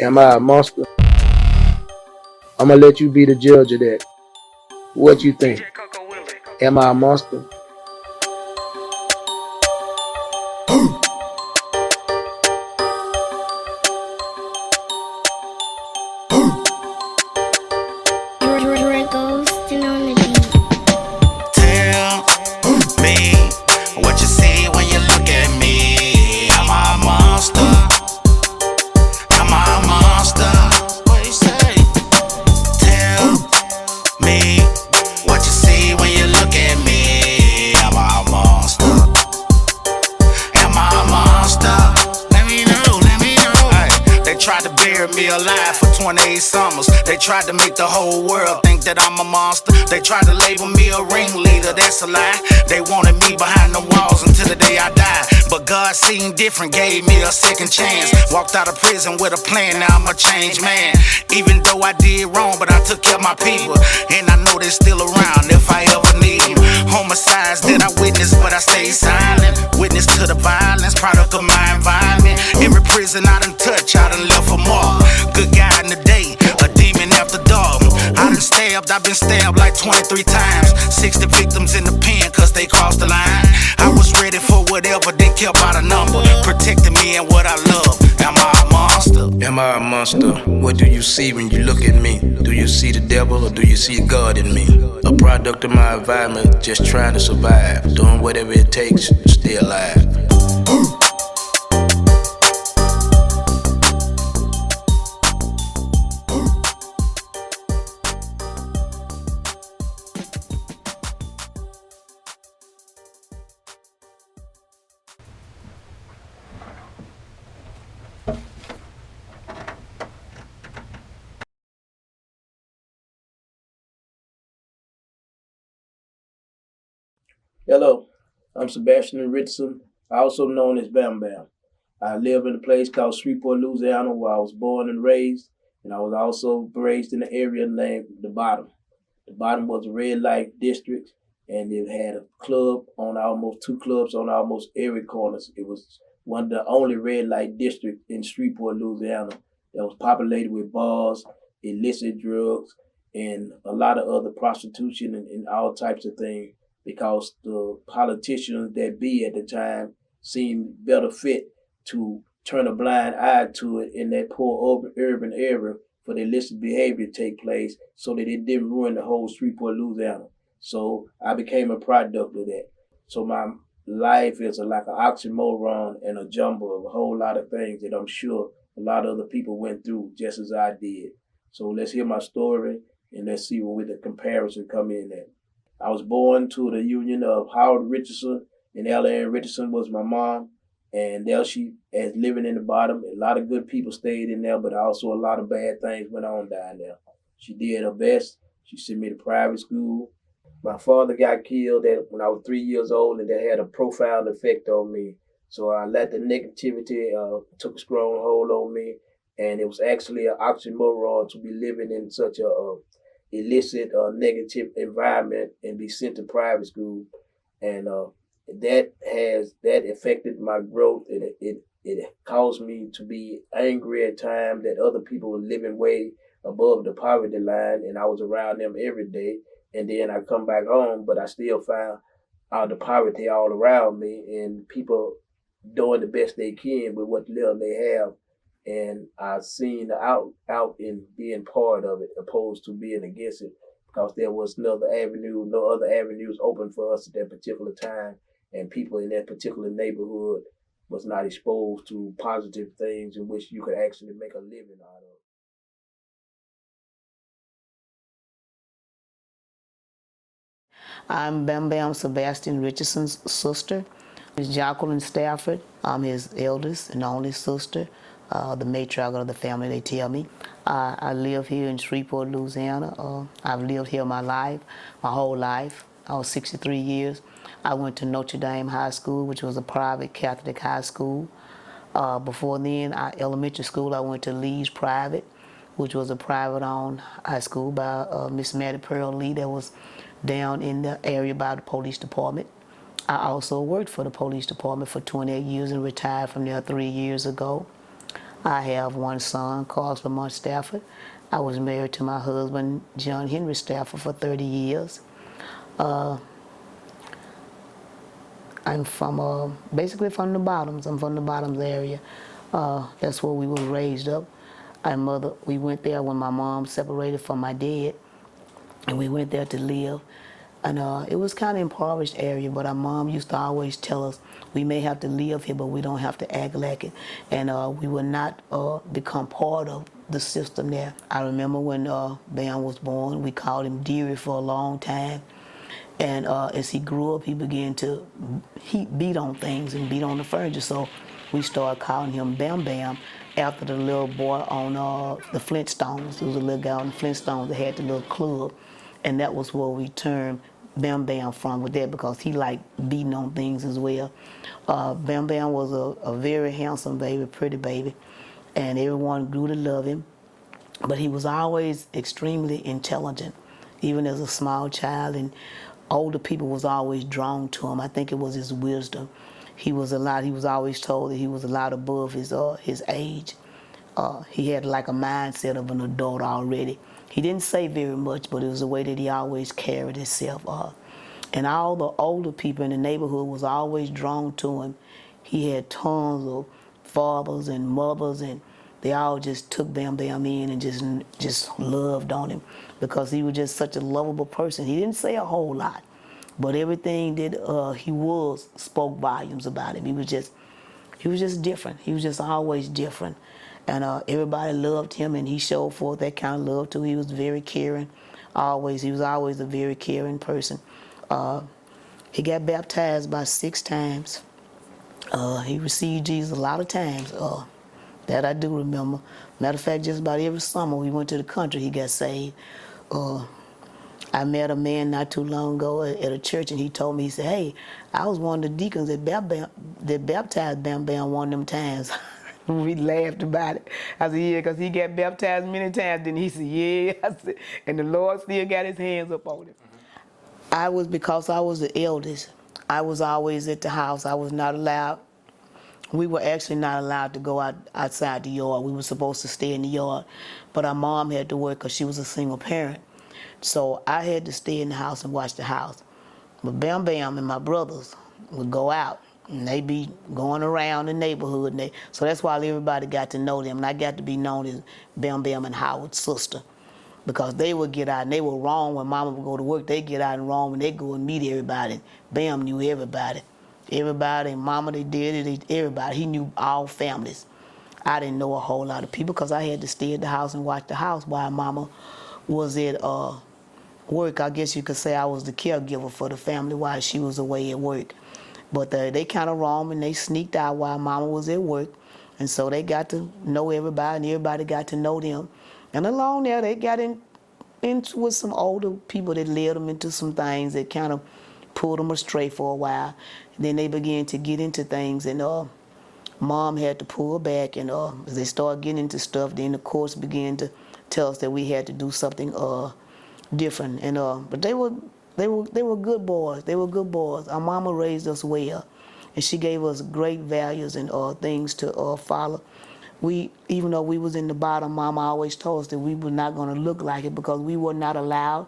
Am I a monster? I'm gonna let you be the judge of that. What you think? Am I a monster? Tell me what you see when you look at me. Am I a monster? Am I a monster? What you say? Tell me what you see when you look at me. Am I a monster? Am I a monster? Let me know, let me know. Ay, they tried to bury me alive for 28 summers. They tried to make the whole world think that I'm a monster. They tried to label me a ringleader, that's a lie. They wanted me behind the walls until the day I died. But God seen different, gave me a second chance. Walked out of prison with a plan, now I'm a changed man. Even though I did wrong, but I took care of my people. And I know they're still around if I ever need them. Homicides that I witnessed, but I stayed silent. Witness to the violence, product of my environment. Every prison I done touch, I done left a mark. Good guy in the day, a demon after dark. I done stabbed, I've been stabbed like 23 times. 60 victims in the pen cause they crossed the line. I was ready for whatever, didn't care about a number. Protecting me and what I love. Am I a monster? Am I a monster? What do you see when you look at me? Do you see the devil or do you see God in me? A product of my environment, just trying to survive. Doing whatever it takes to stay alive. Hello, I'm Sebastian Richardson, also known as BammBamm. I live in a place called Shreveport, Louisiana, where I was born and raised, and I was also raised in an area named The Bottom. The Bottom was a red light district, and it had a club on almost two clubs on almost every corner. It was one of the only red light districts in Shreveport, Louisiana, that was populated with bars, illicit drugs, and a lot of other prostitution and all types of things because the politicians that be at the time seemed better fit to turn a blind eye to it in that poor urban area for the illicit behavior to take place so that it didn't ruin the whole Shreveport, Louisiana. So I became a product of that. So my life is like an oxymoron and a jumble of a whole lot of things that I'm sure a lot of other people went through just as I did. So let's hear my story and let's see where the comparison come in at. I was born to the union of Howard Richardson, and Ellen Richardson was my mom. And there she, as living in the Bottom, a lot of good people stayed in there, but also a lot of bad things went on down there. She did her best. She sent me to private school. My father got killed when I was 3 years old, and that had a profound effect on me. So I let the negativity took a strong hold on me, and it was actually an oxymoron to be living in such a illicit negative environment and be sent to private school, and that affected my growth, and it caused me to be angry at times that other people were living way above the poverty line, and I was around them every day. And then I come back home, but I still find the poverty all around me, and people doing the best they can with what little they have. And I seen the out in being part of it opposed to being against it because there was no other avenues open for us at that particular time, and people in that particular neighborhood was not exposed to positive things in which you could actually make a living out of. I'm BammBamm Sebastian Richardson's sister. Is Jacqueline Stafford. I'm his eldest and only sister, the matriarch of the family, they tell me. I live here in Shreveport, Louisiana. I've lived here my whole life. I was 63 years. I went to Notre Dame High School, which was a private Catholic high school. Before then, elementary school, I went to Lee's Private, which was a private-owned high school by Miss Maddie Pearl Lee that was down in the area by the police department. I also worked for the police department for 28 years and retired from there 3 years ago. I have one son, Carlos Lamont Stafford. I was married to my husband, John Henry Stafford, for 30 years. I'm from basically from the bottoms. I'm from the bottoms area. That's where we were raised up. We went there when my mom separated from my dad, and we went there to live. And it was kind of impoverished area, but our mom used to always tell us we may have to live here, but we don't have to act like it. And we will not become part of the system there. I remember when Bam was born, we called him Deary for a long time. And as he grew up, he began to beat on things and beat on the furniture. So we started calling him BammBamm after the little boy on the Flintstones. There was a little guy on the Flintstones that had the little club. And that was where we termed BammBamm from, with that, because he liked beating on things as well. BammBamm was a very handsome baby, pretty baby. And everyone grew to love him. But he was always extremely intelligent, even as a small child, and older people was always drawn to him. I think it was his wisdom. He was always told that he was a lot above his age. He had like a mindset of an adult already. He didn't say very much, but it was the way that he always carried himself. And all the older people in the neighborhood was always drawn to him. He had tons of fathers and mothers, and they all just took BammBamm in and just loved on him, because he was just such a lovable person. He didn't say a whole lot, but everything that he was spoke volumes about him. He was just different. He was just always different. And everybody loved him, and he showed forth that kind of love too. He was very caring. He was always a very caring person. He got baptized about 6 times. He received Jesus a lot of times. That I do remember. Matter of fact, just about every summer we went to the country, he got saved. I met a man not too long ago at a church, and he told me, he said, "Hey, I was one of the deacons that baptized BammBamm one of them times." We laughed about it. I said, "Yeah, because he got baptized many times." Then he said, "Yeah." I said, and the Lord still got his hands up on him. Because I was the eldest, I was always at the house. I was not allowed. We were actually not allowed to go outside the yard. We were supposed to stay in the yard. But our mom had to work because she was a single parent. So I had to stay in the house and watch the house. But BammBamm and my brothers would go out, and they'd be going around the neighborhood. So that's why everybody got to know them. And I got to be known as BammBamm and Howard's sister, because they would get out, and they were wrong when Mama would go to work. They get out and wrong when they go and meet everybody. Bam knew everybody. Everybody, and Mama, they did it, everybody. He knew all families. I didn't know a whole lot of people because I had to stay at the house and watch the house while Mama was at work. I guess you could say I was the caregiver for the family while she was away at work. But they kind of roamed and they sneaked out while Mama was at work. And so they got to know everybody, and everybody got to know them. And along there, they got into with some older people that led them into some things that kind of pulled them astray for a while. Then they began to get into things, and Mom had to pull back, and as they started getting into stuff, then the courts began to tell us that we had to do something different. And but they were good boys. They were good boys. Our mama raised us well, and she gave us great values and things to follow. Even though we was in the bottom, Mama always told us that we were not going to look like it, because we were not allowed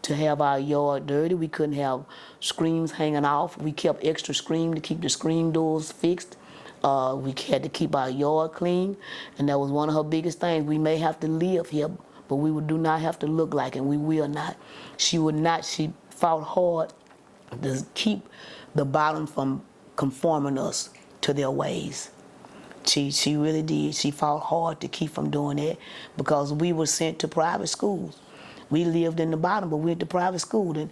to have our yard dirty. We couldn't have screens hanging off. We kept extra screen to keep the screen doors fixed. We had to keep our yard clean, and that was one of her biggest things. We may have to live here, but we do not have to look like it, and we will not. She fought hard to keep the bottom from conforming us to their ways. She really did. She fought hard to keep from doing that, because we were sent to private schools. We lived in the bottom, but we went to private school. And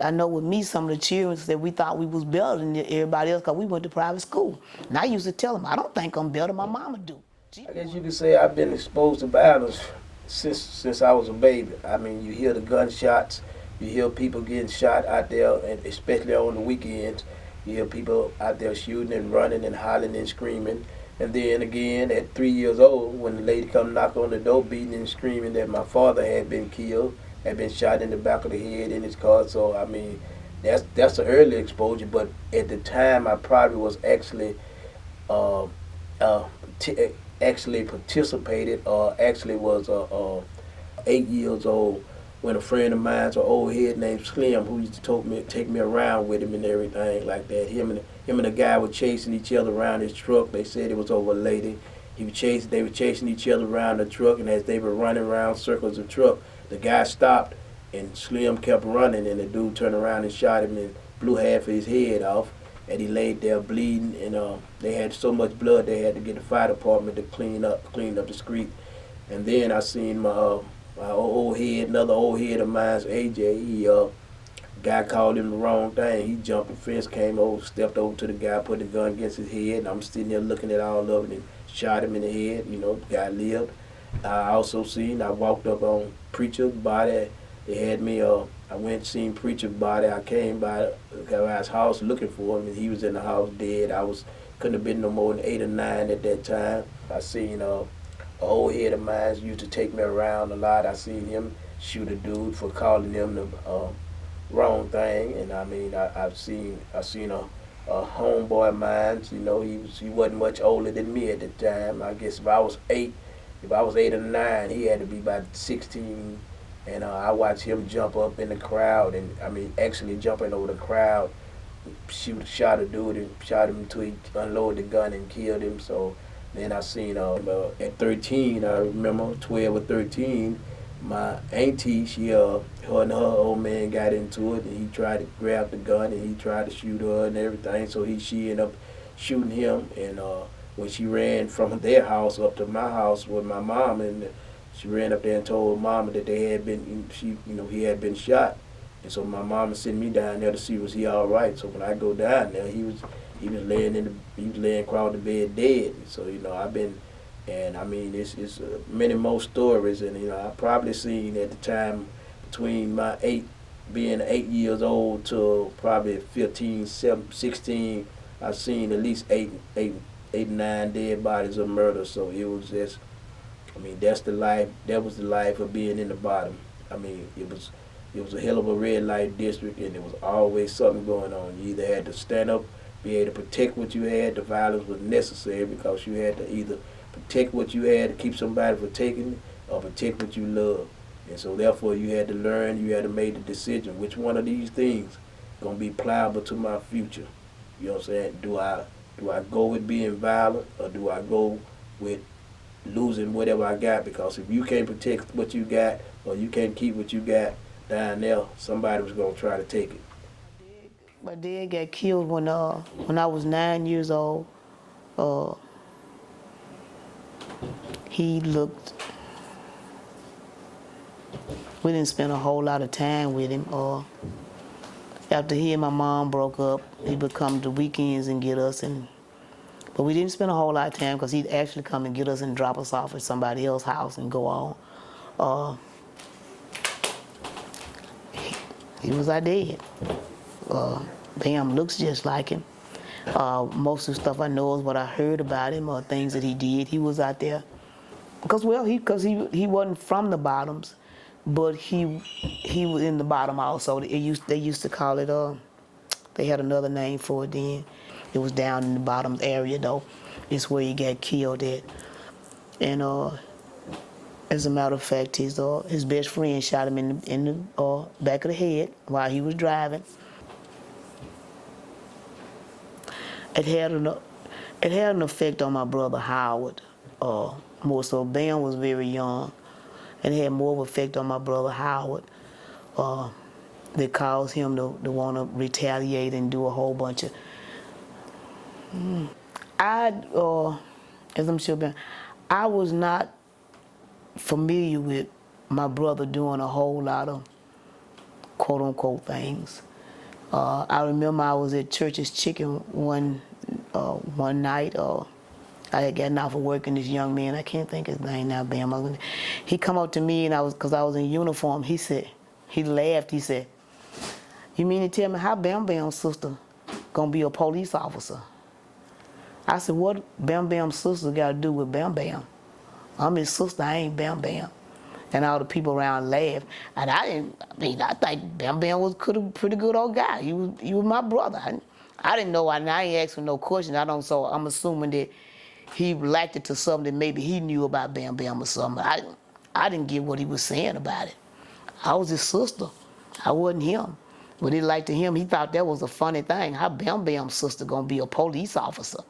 I know with me, some of the children said we thought we was better than everybody else because we went to private school. And I used to tell them, I don't think I'm better. My mama do. I guess you could say I've been exposed to violence since I was a baby. I mean, you hear the gunshots, you hear people getting shot out there, and especially on the weekends. You hear people out there shooting and running and hollering and screaming. And then again, at 3 years old, when the lady come knock on the door beating and screaming that my father had been killed, had been shot in the back of the head in his car. So, I mean, that's an early exposure. But at the time, I probably was actually actually participated or actually was 8 years old when a friend of mine's an old head named Slim who used to take me around with him and everything like that. Him and the guy were chasing each other around his truck. They said it was over a lady. They were chasing each other around the truck, and as they were running around circles of truck, the guy stopped and Slim kept running, and the dude turned around and shot him and blew half of his head off. And he laid there bleeding, and they had so much blood they had to get the fire department to clean up the street. And then I seen my old head, another old head of mine's, AJ. Guy called him the wrong thing. He jumped the fence, came over, stepped over to the guy, put the gun against his head, and I'm sitting there looking at all of it and shot him in the head. The guy lived. I walked up on Preacher's body. They had me, I went and seen Preacher's body. I came by the guy's house looking for him, and he was in the house dead. Couldn't have been no more than 8 or 9 at that time. I seen an old head of mine used to take me around a lot. I seen him shoot a dude for calling him the wrong thing, and I've seen a homeboy of mine. He wasn't much older than me at the time. I guess if I was 8 or 9, he had to be about 16. And I watched him jump up in the crowd, and actually jumping over the crowd, shot a dude and shot him until he unloaded the gun and killed him. So then I seen at 13, I remember 12 or 13, my auntie, her and her old man got into it, and he tried to grab the gun and he tried to shoot her and everything. So she ended up shooting him, and when she ran from their house up to my house with my mom, and she ran up there and told mama that he had been shot. And so my mama sent me down there to see was he all right. So when I go down there, he was laying across the bed dead. So I've been, and it's many more stories, and I probably seen at the time between being 8 years old to probably 15, 16, I've seen at least eight, 9 dead bodies of murder. So it was just, that's the life. That was the life of being in the bottom. It was a hell of a red light district, and there was always something going on. You either had to stand up, be able to protect what you had. The violence was necessary because you had to either protect what you had to keep somebody from taking it, or protect what you love. And so therefore you had to learn, you had to make the decision, which one of these things gonna be pliable to my future. You know what I'm saying? Do I go with being violent, or do I go with losing whatever I got? Because if you can't protect what you got, or you can't keep what you got down there, somebody was gonna try to take it. My dad got killed when I was 9 years old. He looked. We didn't spend a whole lot of time with him. After he and my mom broke up, he would come to weekends and get us, but we didn't spend a whole lot of time because he'd actually come and get us and drop us off at somebody else's house and go on. He was our dad. Bam looks just like him. Most of the stuff I know is what I heard about him or things that he did. He was out there because he wasn't from the bottoms, but he was in the bottom also. They used to call it they had another name for it then. It was down in the bottoms area though. It's where he got killed at. And as a matter of fact, his best friend shot him in the back of the head while he was driving. It had an effect on my brother Howard. More so, Bam was very young, and it had more of an effect on my brother Howard. That caused him to want to retaliate and do a whole bunch of. As I'm sure, I was not familiar with my brother doing a whole lot of quote unquote things. I remember I was at Church's Chicken one night. I had gotten off of work, and this young man, I can't think his name now, Bam. He come up to me, and because I was in uniform. He laughed. He said, "You mean to tell me how BammBamm's sister gonna be a police officer?" I said, "What BammBamm's sister got to do with BammBamm? I'm his sister. I ain't BammBamm." And all the people around laughed. And I think BammBamm was a pretty good old guy. He was my brother. I didn't know. I ain't asking no questions. So I'm assuming that he reacted to something that maybe he knew about BammBamm or something. I didn't get what he was saying about it. I was his sister. I wasn't him. But it like to him, he thought that was a funny thing. How BammBamm's sister gonna be a police officer?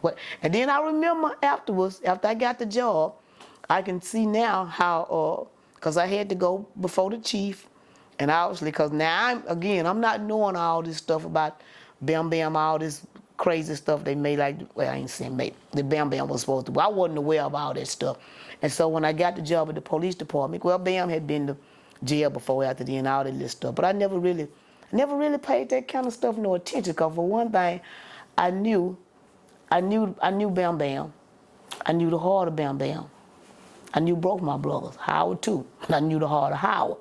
What? And then I remember afterwards, after I got the job, I can see now how, cause I had to go before the chief, and obviously, cause now I'm not knowing all this stuff about BammBamm, all this crazy stuff they made. Like, well, I ain't saying made. The BammBamm was supposed to. But I wasn't aware of all that stuff. And so when I got the job at the police department, well, Bam had been to jail before, after the and all that little stuff. But I never really paid that kind of stuff no attention. Cause for one thing, I knew BammBamm. I knew the heart of BammBamm. I knew both my brothers, Howard too. And I knew the heart of Howard.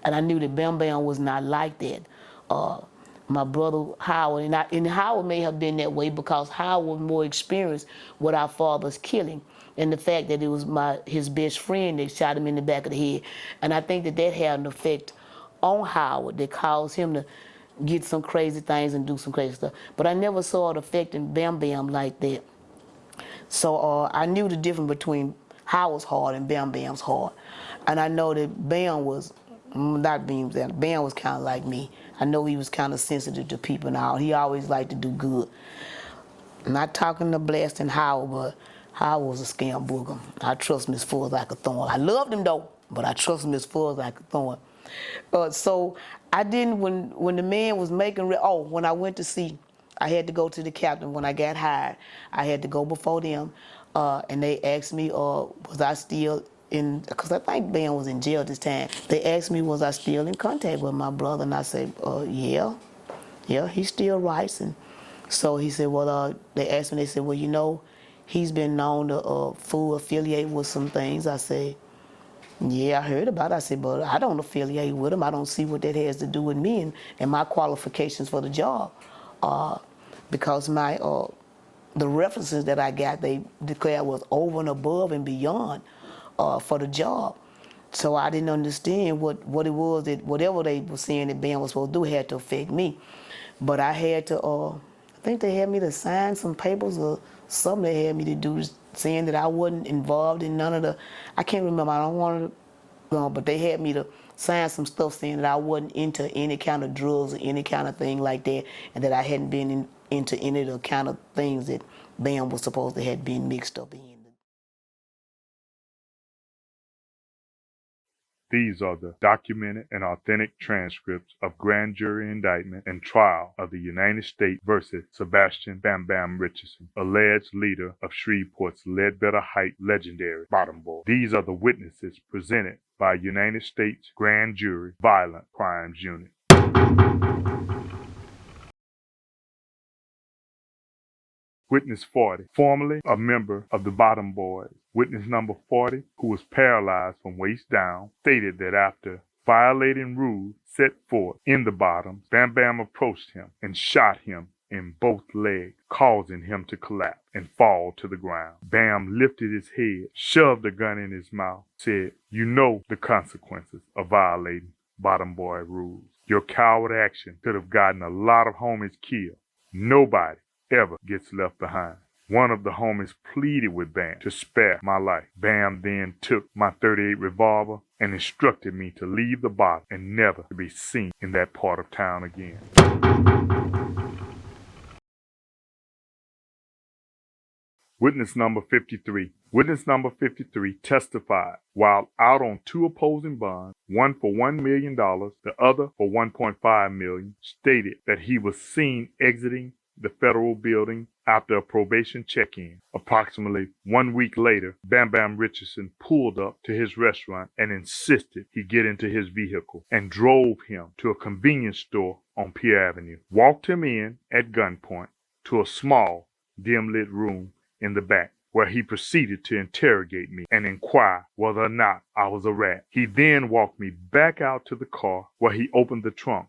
And I knew that BammBamm was not like that. My brother Howard, and Howard may have been that way because Howard was more experienced with our father's killing, and the fact that it was his best friend that shot him in the back of the head. And I think that had an effect on Howard that caused him to get some crazy things and do some crazy stuff. But I never saw it affecting BammBamm like that. So I knew the difference between Howard's heart and BammBamm's heart. And I know that Bam was, not Bam was kind of like me. I know he was kind of sensitive to people and all. He always liked to do good. Not talking to blasting Howard, but Howard was a scam booger. I trust him as far as I could throw him. I loved him though, but I trust him as far as I could throw him. So I didn't, when the man was making, when I went to see, I had to go to the captain when I got hired. I had to go before them, and they asked me, was I still in, because I think Ben was in jail this time. They asked me, was I still in contact with my brother? And I said, yeah, he still writes. And so he said, well, they asked me, they said, well, you know, he's been known to fool affiliate with some things. I said, yeah, I heard about it. I said, but I don't affiliate with him. I don't see what that has to do with me and my qualifications for the job. Because the references that I got, they declared was over and above and beyond for the job. So I didn't understand what it was that whatever they were saying that Ben was supposed to do had to affect me. But I had to, I think they had me to sign some papers or something they had me to do saying that I wasn't involved in none of the, I can't remember, I don't want to, but they had me to sign some stuff saying that I wasn't into any kind of drugs or any kind of thing like that, and that I hadn't been into any of the kind of things that Bam was supposed to have been mixed up in. These are the documented and authentic transcripts of grand jury indictment and trial of the United States versus Sebastian BammBamm Richardson, alleged leader of Shreveport's Ledbetter Heights legendary Bottom Boy. These are the witnesses presented by United States Grand Jury Violent Crimes Unit. Witness 40, formerly a member of the Bottom Boys. Witness number 40, who was paralyzed from waist down, stated that after violating rules set forth in the Bottoms, BammBamm approached him and shot him in both legs, causing him to collapse and fall to the ground. Bam lifted his head, shoved a gun in his mouth, said, "You know the consequences of violating Bottom Boy rules. Your coward action could have gotten a lot of homies killed. Nobody ever gets left behind." One of the homies pleaded with Bam to spare my life. Bam then took my .38 revolver and instructed me to leave the bottom and never to be seen in that part of town again. Witness number 53. Witness number 53 testified while out on two opposing bonds, one for $1 million, the other for $1.5 million, stated that he was seen exiting the federal building after a probation check-in. Approximately 1 week later, BammBamm Richardson pulled up to his restaurant and insisted he get into his vehicle and drove him to a convenience store on Pier Avenue, walked him in at gunpoint to a small, dim-lit room in the back, where he proceeded to interrogate me and inquire whether or not I was a rat. He then walked me back out to the car, where he opened the trunk,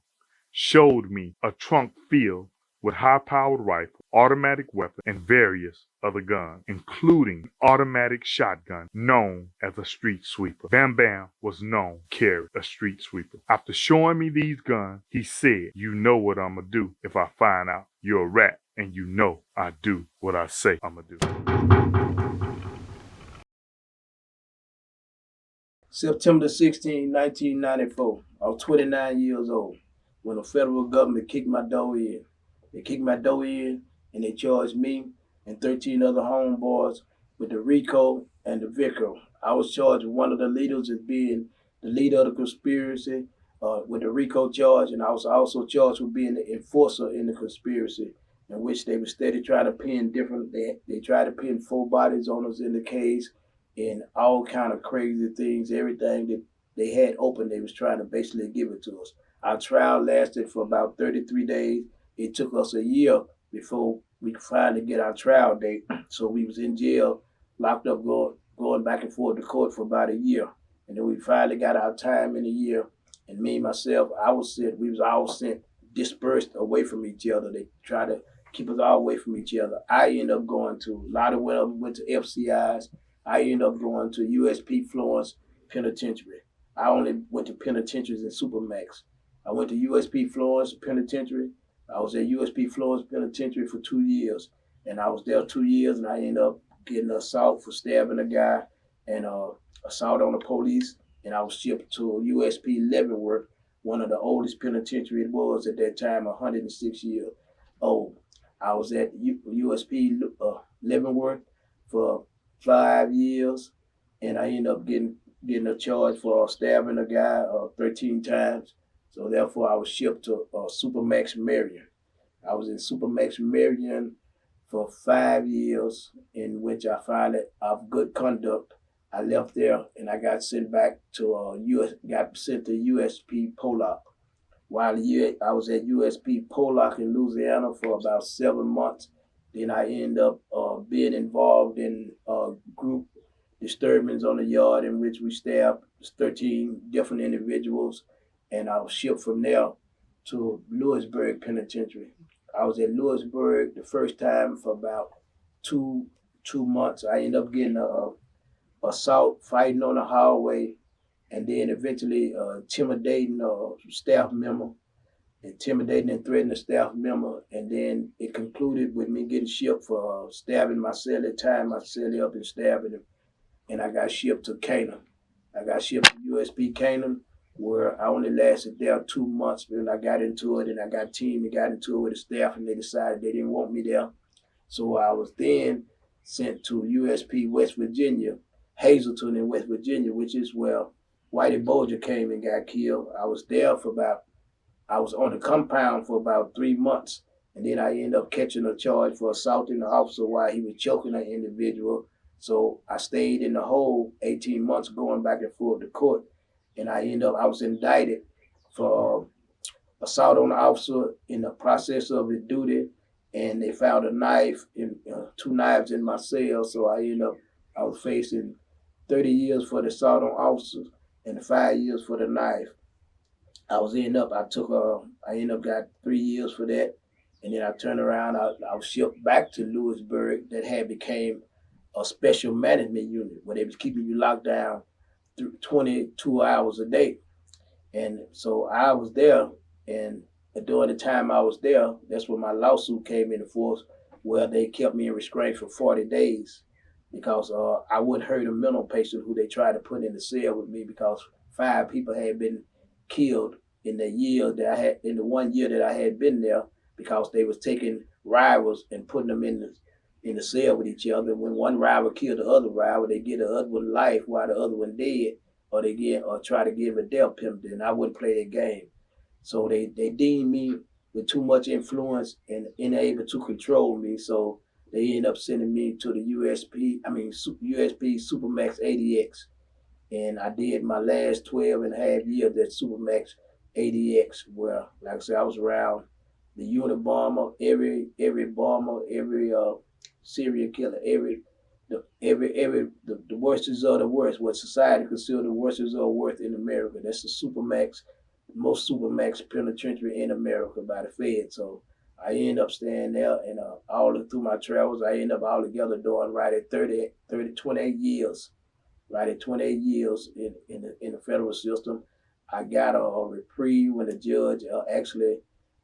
showed me a trunk filled with high-powered rifle, automatic weapon, and various other guns, including automatic shotgun known as a street sweeper. BammBamm was known to carry a street sweeper. After showing me these guns, he said, "You know what I'm gonna do if I find out you're a rat." and you know I do what I say I'ma do. September 16, 1994, I was 29 years old when the federal government kicked my door in. They kicked my door in and they charged me and 13 other homeboys with the RICO and the VICO. I was charged with one of the leaders as being the leader of the conspiracy with the RICO charge, and I was also charged with being the enforcer in the conspiracy, in which they were steady trying to pin different. They tried to pin 4 bodies on us in the case, and all kind of crazy things. Everything that they had open, they was trying to basically give it to us. Our trial lasted for about 33 days. It took us a year before we could finally get our trial date. So we was in jail, locked up, going back and forth to court for about a year. And then we finally got our time in a year. And me, myself, we was all sent dispersed away from each other. They tried to keep us all away from each other. I ended up going to, a lot of them went to FCIs. I ended up going to USP Florence Penitentiary. I only went to penitentiaries in Supermax. I went to USP Florence Penitentiary. I was at USP Florence Penitentiary for 2 years. And I was there 2 years, and I ended up getting assault for stabbing a guy and assault on the police. And I was shipped to USP Leavenworth, one of the oldest penitentiaries it was at that time, 106 years old. I was at USP Leavenworth for 5 years, and I ended up getting a charge for stabbing a guy 13 times. So therefore, I was shipped to Supermax Marion. I was in Supermax Marion for 5 years, in which I found it of good conduct. I left there and I got sent back to USP Pollock. While I was at USP Pollock in Louisiana for about 7 months, then I ended up being involved in group disturbance on the yard in which we stabbed 13 different individuals, and I was shipped from there to Lewisburg Penitentiary. I was at Lewisburg the first time for about two months. I ended up getting assault, fighting on the hallway, and then eventually intimidating a staff member, intimidating and threatening a staff member, and then it concluded with me getting shipped for stabbing my cellie, tying my cellie up and stabbing him, and I got shipped to Canaan. I got shipped to USP Canaan, where I only lasted there 2 months, but I got into it, and I got teamed and got into it with the staff, and they decided they didn't want me there. So I was then sent to USP West Virginia, Hazleton in West Virginia, which is where Whitey Bulger came and got killed. I was on the compound for about 3 months, and then I ended up catching a charge for assaulting the officer while he was choking an individual. So I stayed in the hole 18 months going back and forth to court, and I was indicted for assault on the officer in the process of his duty, and they found a knife, 2 knives in my cell, so I was facing 30 years for the assault on officers and 5 years for the knife. I ended up got 3 years for that, and then I turned around. I was shipped back to Lewisburg that had became a special management unit where they was keeping you locked down 22 hours a day. And so I was there, and during the time I was there, that's when my lawsuit came into force, where they kept me in restraint for 40 days because I wouldn't hurt a mental patient who they tried to put in the cell with me because 5 people had been killed in the 1 year that I had been there because they was taking rivals and putting them in the cell with each other. When one rival killed the other rival, they get the other one life while the other one dead, or try to give a death penalty, and I wouldn't play that game. So they deemed me with too much influence and unable to control me. So they ended up sending me to the USP Supermax ADX. And I did my last 12 and a half years at Supermax ADX, where, like I said, I was around the Unabomber, every bomber, every serial killer, the worstest of the worst, what society considers the worstest of the worst in America. That's the most Supermax penitentiary in America by the Fed. So I ended up staying there, and through my travels, I ended up altogether doing right at 28 years. Right at 28 years in the federal system. I got a reprieve when the judge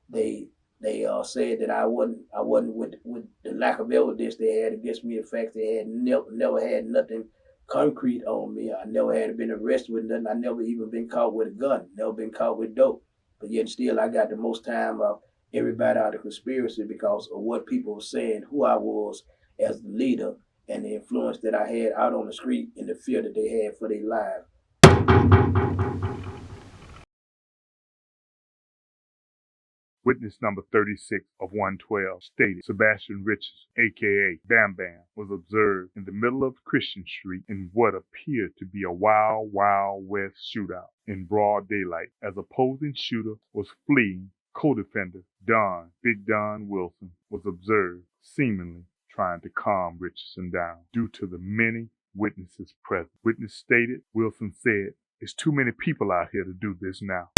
they They said that I wasn't with the lack of evidence they had against me. The fact they had never had nothing concrete on me. I never had been arrested with nothing. I never even been caught with a gun. Never been caught with dope. But yet still, I got the most time of everybody out of the conspiracy because of what people were saying, who I was as the leader, and the influence that I had out on the street and the fear that they had for their lives. Witness number 36 of 112 stated Sebastian Richardson, aka BammBamm, was observed in the middle of Christian Street in what appeared to be a wild, wild west shootout in broad daylight as opposing shooter was fleeing. Co-defender Big Don Wilson, was observed seemingly trying to calm Richardson down due to the many witnesses present. Witness stated Wilson said, "It's too many people out here to do this now."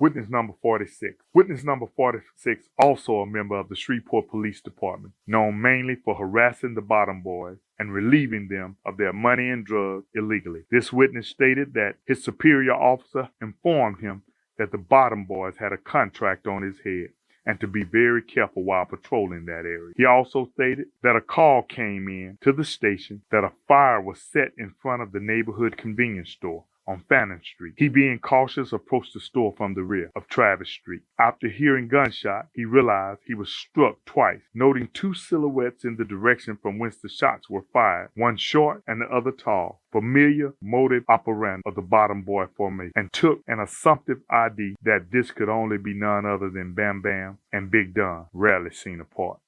Witness number 46. Witness number 46, also a member of the Shreveport Police Department, known mainly for harassing the bottom boys and relieving them of their money and drugs illegally. This witness stated that his superior officer informed him that the bottom boys had a contract on his head and to be very careful while patrolling that area. He also stated that a call came in to the station that a fire was set in front of the neighborhood convenience store on Fannin Street. He, being cautious, approached the store from the rear of Travis Street. After hearing gunshots, he realized he was struck twice, noting two silhouettes in the direction from whence the shots were fired, one short and the other tall, familiar modus operandi of the bottom boy formation, and took an assumptive ID that this could only be none other than BammBamm and Big Don, rarely seen apart.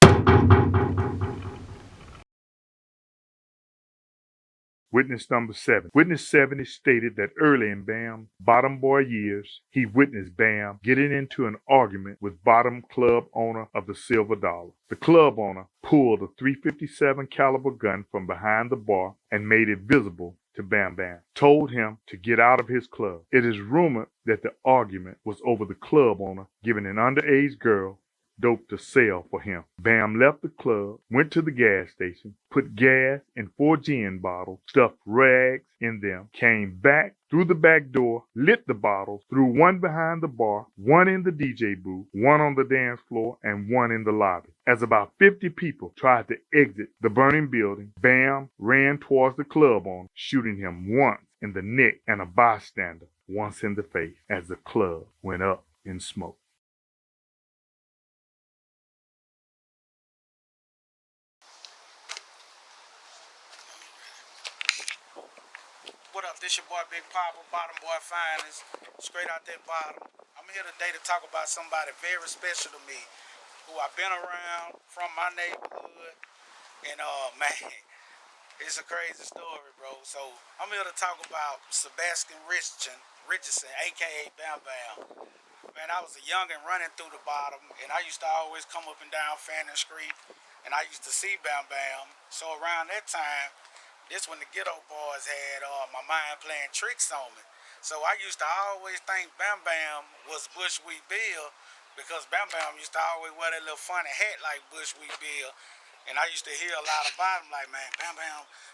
Witness number 7. Witness 70 stated that early in Bamm's bottom boy years, he witnessed Bamm getting into an argument with bottom club owner of the Silver Dollar. The club owner pulled a .357 caliber gun from behind the bar and made it visible to BammBamm, told him to get out of his club. It is rumored that the argument was over the club owner giving an underage girl dope to sell for him. Bamm left the club, went to the gas station, put gas in 4 gin bottles, stuffed rags in them, came back through the back door, lit the bottles, threw one behind the bar, one in the DJ booth, one on the dance floor, and one in the lobby. As about 50 people tried to exit the burning building, Bamm ran towards the club owner, shooting him once in the neck and a bystander once in the face as the club went up in smoke. What up, this your boy Big Papa, Bottom Boy Finest, straight out that bottom. I'm here today to talk about somebody very special to me, who I've been around from my neighborhood, and man, it's a crazy story, bro. So I'm here to talk about Sebastian Richardson, aka BammBamm. Man, I was a youngin' running through the bottom, and I used to always come up and down Fannin Street, and I used to see BammBamm. So around that time, this when the ghetto boys had my mind playing tricks on me. So I used to always think BammBamm was Bushwick Bill because BammBamm used to always wear that little funny hat like Bushwick Bill. And I used to hear a lot about him like, man,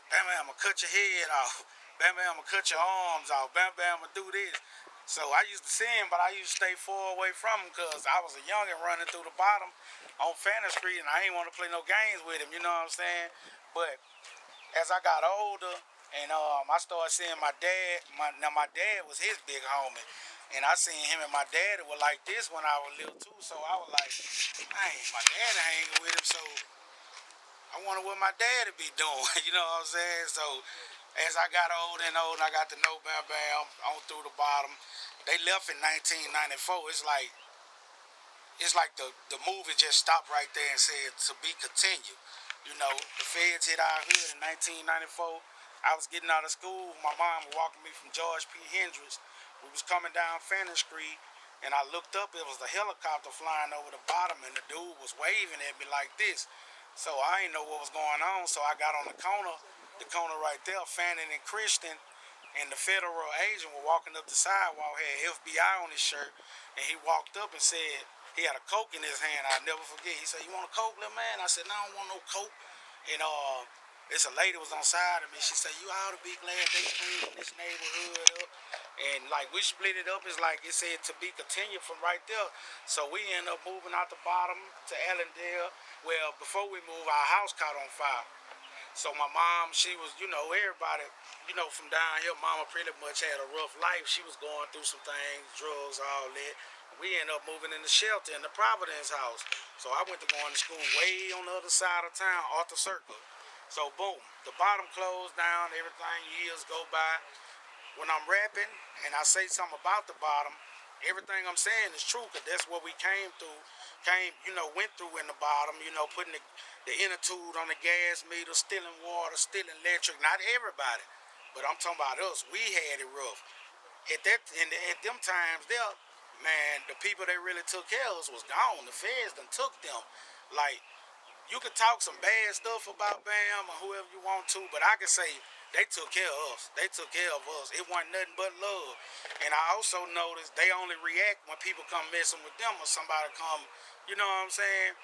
BammBamm will cut your head off. BammBamm will cut your arms off. BammBamm will do this. So I used to see him, but I used to stay far away from him because I was a youngin' running through the bottom on Fannin Street and I ain't want to play no games with him, you know what I'm saying? But as I got older and I started seeing my dad, my dad was his big homie. And I seen him and my daddy were like this when I was little too. So I was like, man, my daddy hanging with him, so I wonder what my daddy be doing, you know what I'm saying? So as I got older and older, I got to know BammBamm on through the bottom. They left in 1994. It's like the movie just stopped right there and said to be continued. You know, the feds hit our hood in 1994. I was getting out of school. My mom was walking me from George P. Hendricks. We was coming down Fannin Street, and I looked up. It was a helicopter flying over the bottom, and the dude was waving at me like this. So I didn't know what was going on, so I got on the corner right there, Fannin and Christian, and the federal agent was walking up the sidewalk, had FBI on his shirt, and he walked up and said, he had a Coke in his hand, I'll never forget. He said, you want a Coke, little man? I said, no, I don't want no Coke. And It's a lady was on side of me. She said, "You ought to be glad they cleaned this neighborhood up." And like we split it up, it's like it said to be continued from right there. So we end up moving out the bottom to Allendale. Well, before we moved, our house caught on fire. So my mom, she was, everybody, from down here, mama pretty much had a rough life. She was going through some things, drugs, all that. We ended up moving in the shelter in the Providence house. So I went to going to school way on the other side of town, Arthur Circle. So boom, the bottom closed down, everything, years go by. When I'm rapping and I say something about the bottom, everything I'm saying is true because that's what we came through, went through in the bottom, putting the inner tube on the gas meter, stealing water, stealing electric. Not everybody, but I'm talking about us. We had it rough. At them times there, man, the people that really took care of us was gone. The feds done took them. Like, you could talk some bad stuff about Bam or whoever you want to, but I can say they took care of us. They took care of us. It wasn't nothing but love. And I also noticed they only react when people come messing with them or somebody come, you know what I'm saying?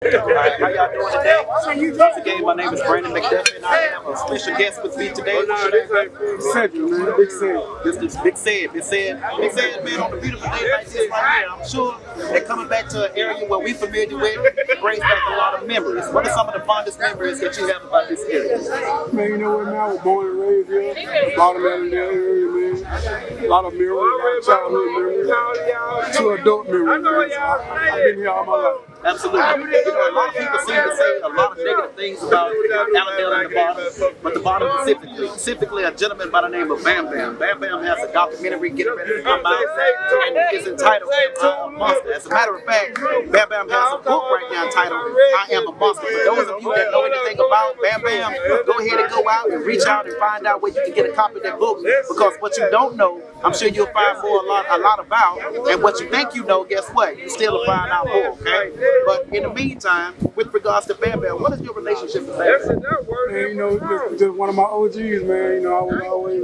Alright, how y'all doing today? Once again, my name is Brandon McDuffie, and I have a special guest with me today. Cedric, man, Big Sid. This is Big Sid. Big Sid, man, on a beautiful day like this right here, I'm sure they're coming back to an area where we're familiar with. It brings back a lot of memories. What are some of the fondest memories that you have about this area? Man, you know what, man, I was born and raised here. A lot of men in the area, man. A lot of memories, childhood memories, to adult memories. I've been here all my life. Absolutely. A lot of people seem to say a lot of negative things about Alabama and the bottom, but the bottom specifically a gentleman by the name of BammBamm. BammBamm has a documentary getting ready to come out, and it's entitled I Am a Monster. As a matter of fact, BammBamm has a book right now entitled I Am a Monster. For those of you that know anything about BammBamm, go ahead and go out and reach out and find out where you can get a copy of that book, because what you don't know, I'm sure you'll find a lot about, and what you think you know, guess what? You still will find out more, okay? But in the meantime, with regards to BammBamm, what is your relationship with BammBamm? Man, you know, just one of my OGs, man. You know, I was always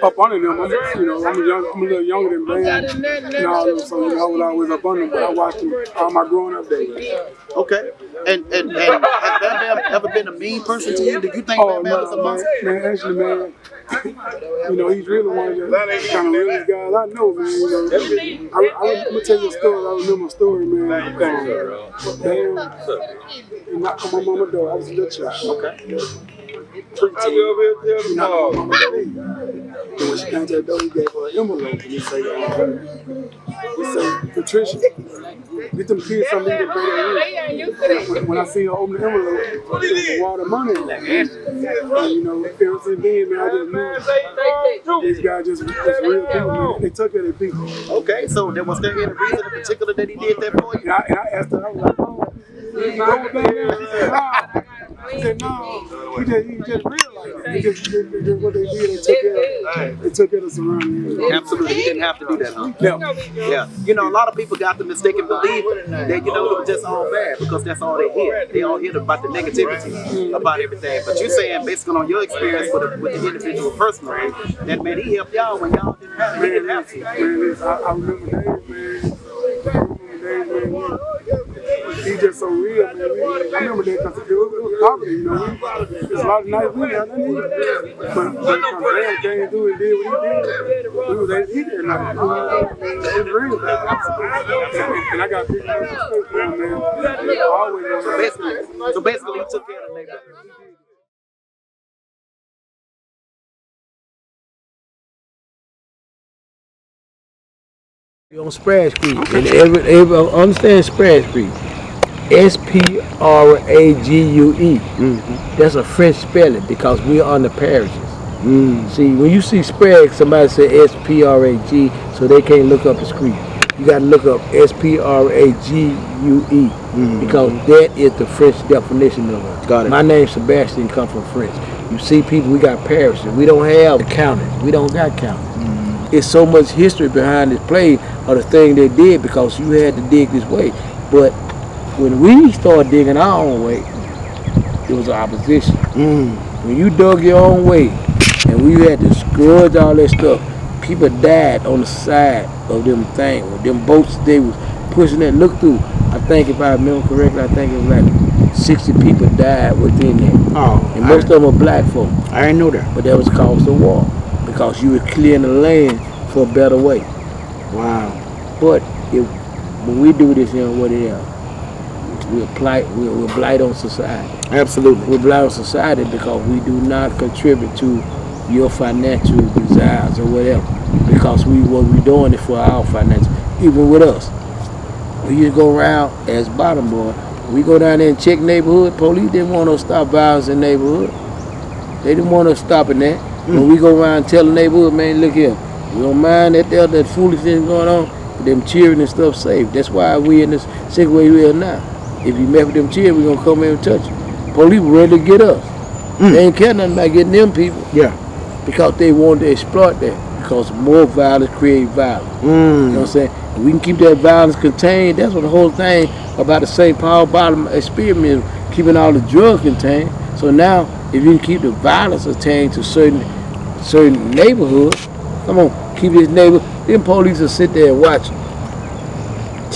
up under them. I'm a little younger than Bam. So I was always up under them, but I watched them all my growing up days. Okay. And has BammBamm ever been a mean person to you? Do you think BammBamm is a monster? Man, actually, man, he's really one of the kind of realest guys I know, man. I'm gonna tell you a story. I remember a story, man. Bam, he knocked on my mama's door. I was a little child. Okay. He knocked on my mama's door. And when she came to the door, he gave her an envelope, and he said, Patricia, get them kids something to eat. When I see her open the envelope, there was a wad of money in there. And ever since then, man, I just knew these guys just real people, man. They took care of their people. Okay, so was there any reason in particular that he did that for you? And I asked her, I was like, oh, you go with that? She said, no. He just realized it. Just what they did, they took care of the surrounding area. Absolutely, he didn't have to do that, huh? Yeah. Yeah. A lot of people got the mistaken belief that, it was just all bad because that's all they hear. They all hear about the negativity about everything. But you're saying, basically on your experience with the individual personally, that, man, he helped y'all when y'all didn't have to. He didn't have to. Man, I remember days, man. He's just so real, man. I remember that because it was poverty, There's a lot of nights we had nothing to eat. But because Dad came through and did what he was able to eat that night. It's real. And I got big respect for him, man. So basically, he took care of the neighborhood. On Sprague Street, and every understand Sprague Street, S-P-R-A-G-U-E. That's a French spelling because we are on the parishes. See, when you see Sprague, somebody say S-P-R-A-G, so they can't look up the street. You got to look up S-P-R-A-G-U-E because that is the French definition of it. Got it. My name Sebastian come from French. You see, people, we got parishes. We don't have counties. We don't got counties. It's so much history behind this place of the thing they did because you had to dig this way. But when we started digging our own way, it was opposition. When you dug your own way and we had to scourge all that stuff, People died on the side of them things, with them boats they was pushing that look through. I think if I remember correctly, I think it was like 60 people died within there. Oh, And most of them were black folk. I didn't know that. But that was cause of war. Because you were clearing the land for a better way. Wow. But when we do this, what it is, we're blight on society. Absolutely. We're blight on society because we do not contribute to your financial desires or whatever. Because what we're doing is for our financial, even with us. We used to go around as bottom boy. We go down there and check neighborhood. Police didn't want us to stop violence in the neighborhood. They didn't want us stopping that. When we go around and tell the neighborhood, man, look here, we don't mind that foolishness going on, but them cheering and stuff safe. That's why we in this situation we are now. If you met with them cheering, we gonna come in and touch you. Police were ready to get us. They ain't care nothing about getting them people. Yeah. Because they wanted to exploit that. Because more violence creates violence. You know what I'm saying? If we can keep that violence contained, that's what the whole thing about the St. Paul bottom experiment, keeping all the drugs contained. So now, if you can keep the violence contained to certain neighborhoods, come on, keep this neighborhood. Then police will sit there and watch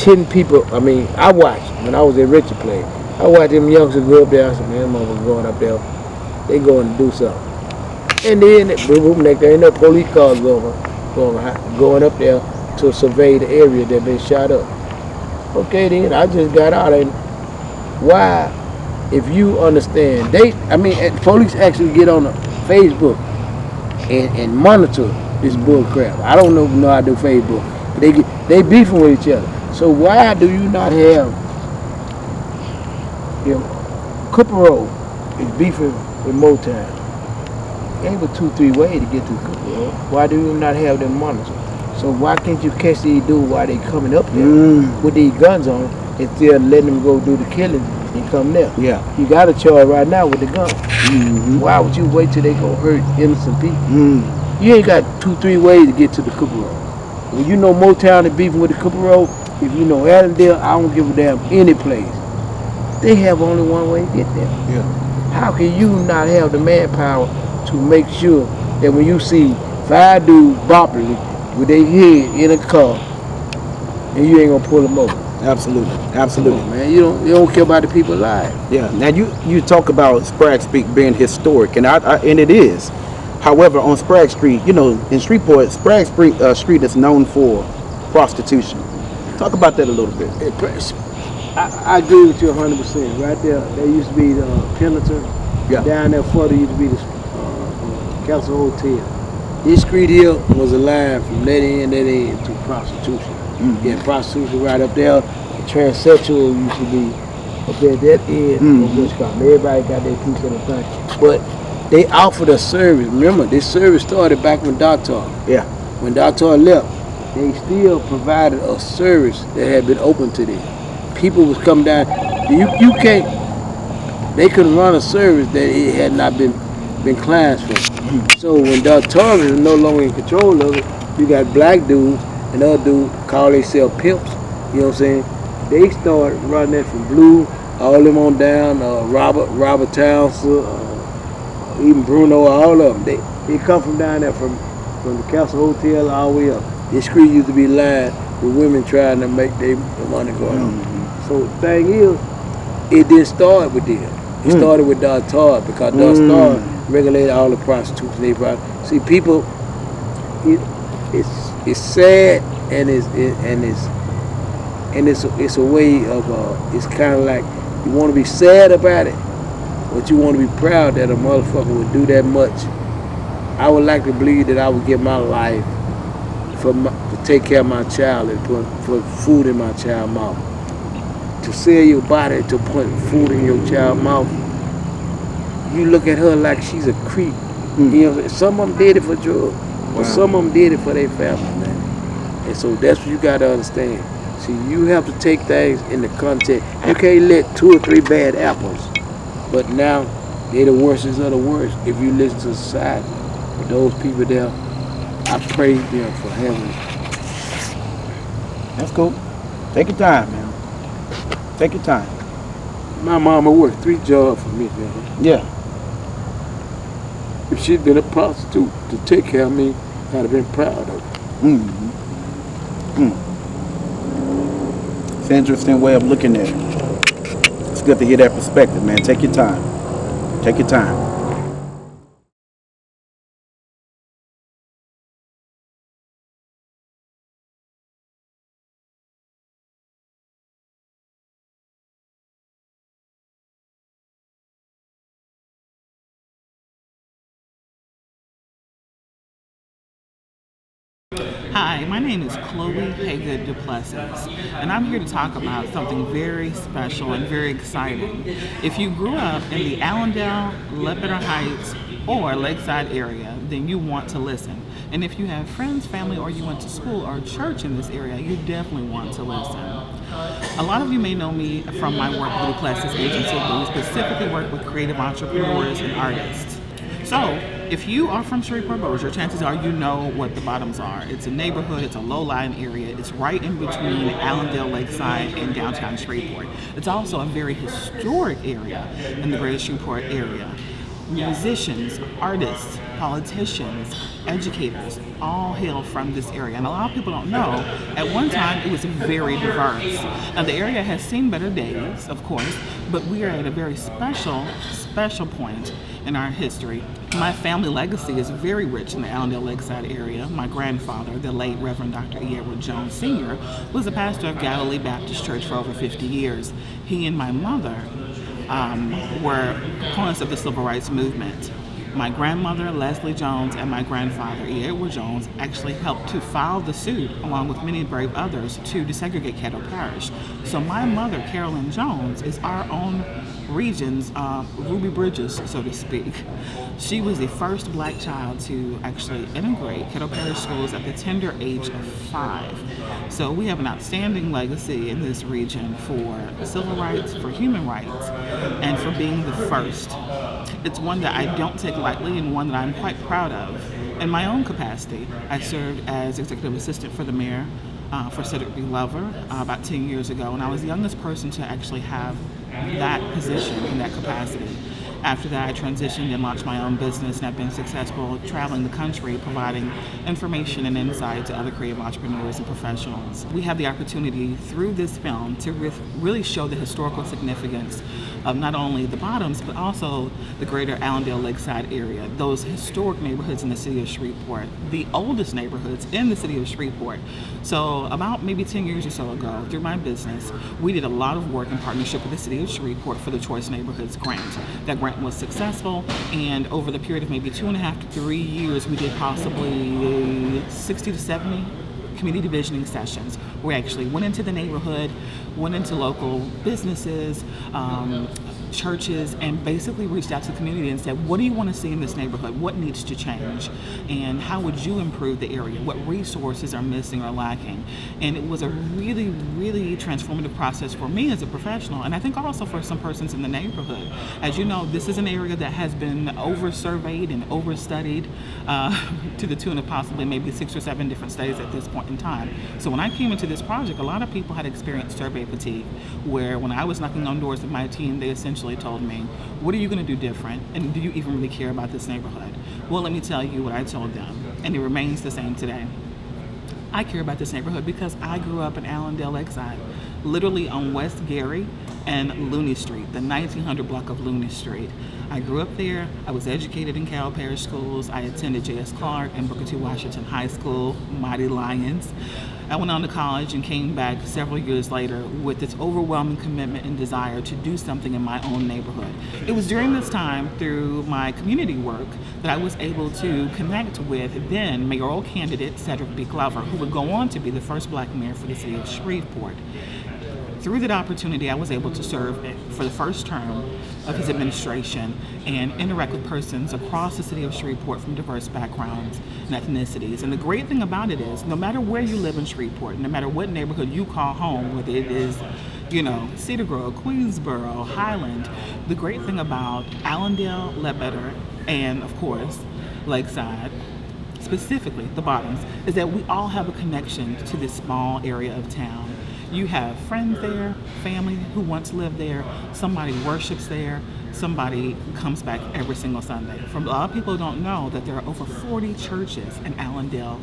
10 people. I mean, I watched when I was at Richardson play. I watched them youngsters go up there. I said, man, them motherfuckers going up there. They going to do something. And then, boom, there ain't no police cars going up there to survey the area that been shot up. Okay, then I just got out. And why, if you understand, police actually get on the Facebook and monitor this bull crap. I don't know how to do Facebook. They beefing with each other. So why do you not have, Cooper Road is beefing with Motown? Ain't but 2-3 ways to get to Cooper Road. Why do you not have them monitored? So why can't you catch these dudes while they coming up there with these guns on instead of letting them go do the killing and come there? Yeah. You got a charge right now with the gun. Why would you wait till they go hurt innocent people? You ain't got 2-3 ways to get to the Cooper Road. When you know Motown is beefing with the Cooper Road, if you know Allendale, I don't give a damn any place. They have only one way to get there. Yeah. How can you not have the manpower to make sure that when you see 5 dudes bopping with their head in a car, and you ain't gonna pull them over? Absolutely. Absolutely. Come on, man, you don't care about the people's lives. Yeah. Now you talk about Sprague Street being historic, and and it is. However, on Sprague Street, in Shreveport, Sprague Street is known for prostitution. Talk about that a little bit. I agree with you 100%. Right there used to be the Pendleton. Yeah. Down there further used to be the Castle Hotel. This street here was a line from that end to prostitution. Yeah, prostitution right up there. The transsexual used to be up there at that end of what's called. Everybody got their piece of the thing. But they offered a service. Remember, this service started back when Dr. Yeah. When Dr. left, they still provided a service that had been open to them. People was coming down. You can't. They couldn't run a service that it had not been clients for. So when Dr. is no longer in control of it, you got black dudes and other dudes call themselves pimps. You know what I'm saying? They started running that from Blue, all them on down. Robert Townsend, even Bruno, all of them. They come from down there from the Castle Hotel all the way up. This street used to be lined with women trying to make their money go on. So the thing is, it didn't start with them. It started with Dr. because Dr. regulated all the prostitution. See, people, it's sad and it's a way of it's kind of like you want to be sad about it, but you want to be proud that a motherfucker would do that much. I would like to believe that I would give my life to take care of my child and put food in my child's mouth. To sell your body to put food in your child's mouth, you look at her like she's a creep. You know, some of them did it for drugs, but some of them did it for their family, man. And so that's what you got to understand. See, you have to take things in the context. You can't let 2 or 3 bad apples, but now they're the worst of the worst if you listen to society. But those people there, I praise them for having it. That's cool. Take your time, man. Take your time. My mama worked 3 jobs for me, man. Yeah. If she'd been a prostitute to take care of me, I'd have been proud of it. It's an interesting way of looking at it. It's good to hear that perspective, man. Take your time. Take your time. Hi, my name is Chloe Haygood Duplessis, and I'm here to talk about something very special and very exciting. If you grew up in the Allendale, Ledbetter Heights, or Lakeside area, then you want to listen. And if you have friends, family, or you went to school or church in this area, you definitely want to listen. A lot of you may know me from my work with the Duplessis Agency, but we specifically work with creative entrepreneurs and artists. So, if you are from Shreveport Bossier, chances are you know what the Bottoms are. It's a neighborhood, it's a low-lying area. It's right in between Allendale, Lakeside, and downtown Shreveport. It's also a very historic area in the greater Shreveport area. Musicians, artists, politicians, educators all hail from this area. And a lot of people don't know, at one time it was very diverse. Now the area has seen better days, of course, but we are at a very special point in our history. My family legacy is very rich in the Allendale Lakeside area. My grandfather, the late Reverend Dr. E. Edward Jones Sr., was a pastor of Galilee Baptist Church for over 50 years. He and my mother were opponents of the civil rights movement. My grandmother, Leslie Jones, and my grandfather, E. Edward Jones, actually helped to file the suit, along with many brave others, to desegregate Caddo Parish. So my mother, Carolyn Jones, is our own region's Ruby Bridges, so to speak. She was the first black child to actually integrate Caddo Parish schools at the tender age of 5. So we have an outstanding legacy in this region for civil rights, for human rights, and for being the first. It's one that I don't take lightly and one that I'm quite proud of. In my own capacity, I served as executive assistant for the mayor for Cedric B. Glover about 10 years ago, and I was the youngest person to actually have that position in that capacity. After that, I transitioned and launched my own business, and I've been successful traveling the country, providing information and insight to other creative entrepreneurs and professionals. We have the opportunity through this film to really show the historical significance of not only the Bottoms, but also the greater Allendale Lakeside area, those historic neighborhoods in the city of Shreveport, the oldest neighborhoods in the city of Shreveport. So about maybe 10 years or so ago, through my business, we did a lot of work in partnership with the city of Shreveport for the Choice Neighborhoods Grant. That grant was successful, and over the period of maybe 2.5 to 3 years, we did possibly 60 to 70 community visioning sessions. We actually went into the neighborhood, went into local businesses, churches, and basically reached out to the community and said, what do you want to see in this neighborhood? What needs to change? And how would you improve the area? What resources are missing or lacking? And it was a really, really transformative process for me as a professional, and I think also for some persons in the neighborhood. As you know, this is an area that has been over-surveyed and over-studied to the tune of possibly maybe 6 or 7 different studies at this point in time. So when I came into this project, a lot of people had experienced survey fatigue, where when I was knocking on doors of my team, they essentially told me, what are you going to do different? And do you even really care about this neighborhood? Well, let me tell you what I told them, and it remains the same today. I care about this neighborhood because I grew up in Allendale Lakeside, literally on West Gary and Looney Street, the 1900 block of Looney Street. I grew up there. I was educated in Caddo Parish schools. I attended J.S. Clark and Booker T. Washington High School, Mighty Lions. I went on to college and came back several years later with this overwhelming commitment and desire to do something in my own neighborhood. It was during this time, through my community work, that I was able to connect with then mayoral candidate Cedric B. Glover, who would go on to be the first black mayor for the city of Shreveport. Through that opportunity, I was able to serve for the first term of his administration and interact with persons across the city of Shreveport from diverse backgrounds and ethnicities. And the great thing about it is, no matter where you live in Shreveport, no matter what neighborhood you call home, whether it is, Cedar Grove, Queensboro, Highland, the great thing about Allendale, Ledbetter, and of course, Lakeside, specifically the Bottoms, is that we all have a connection to this small area of town. You have friends there, family who once lived there, somebody worships there, somebody comes back every single Sunday. For a lot of people who don't know that there are over 40 churches in Allendale,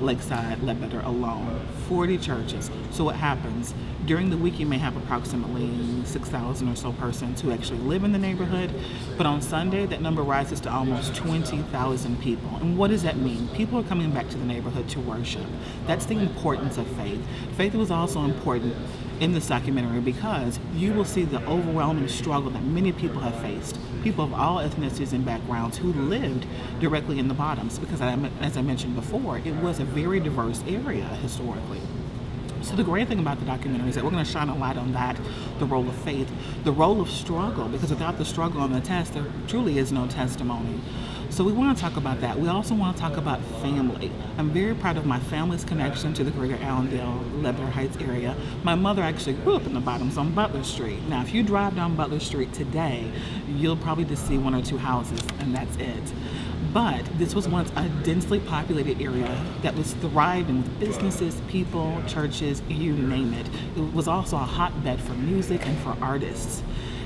Lakeside, Ledbetter alone. 40 churches. So what happens? During the week you may have approximately 6,000 or so persons who actually live in the neighborhood, but on Sunday that number rises to almost 20,000 people. And what does that mean? People are coming back to the neighborhood to worship. That's the importance of faith. Faith was also important in this documentary because you will see the overwhelming struggle that many people have faced. People of all ethnicities and backgrounds who lived directly in the bottoms because, as I mentioned before, it was a very diverse area historically. So the great thing about the documentary is that we're going to shine a light on that, the role of faith, the role of struggle, because without the struggle on the test, there truly is no testimony. So we want to talk about that. We also want to talk about family. I'm very proud of my family's connection to the greater Allendale, Ledbetter Heights area. My mother actually grew up in the bottoms on Butler Street. Now, if you drive down Butler Street today, you'll probably just see one or two houses, and that's it. But this was once a densely populated area that was thriving with businesses, people, churches, you name it. It was also a hotbed for music and for artists.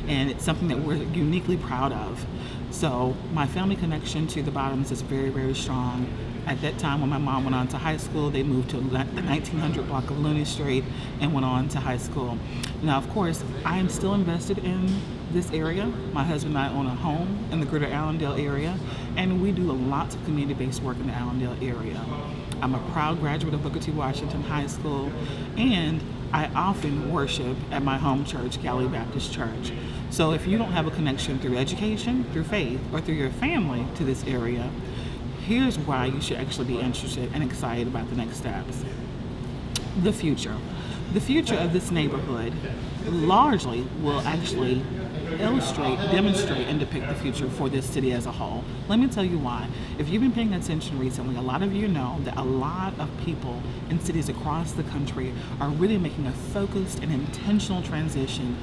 And it's something that we're uniquely proud of. So my family connection to the bottoms is very, very strong. At that time when my mom went on to high school, they moved to the 1900 block of Looney Street and went on to high school. Now, of course, I am still invested in this area. My husband and I own a home in the greater Allendale area, and we do lots of community-based work in the Allendale area. I'm a proud graduate of Booker T. Washington High School, and I often worship at my home church, Galilee Baptist Church. So if you don't have a connection through education, through faith, or through your family to this area, here's why you should actually be interested and excited about the next steps. The future. The future of this neighborhood largely will actually illustrate, demonstrate, and depict the future for this city as a whole. Let me tell you why. If you've been paying attention recently, a lot of you know that a lot of people in cities across the country are really making a focused and intentional transition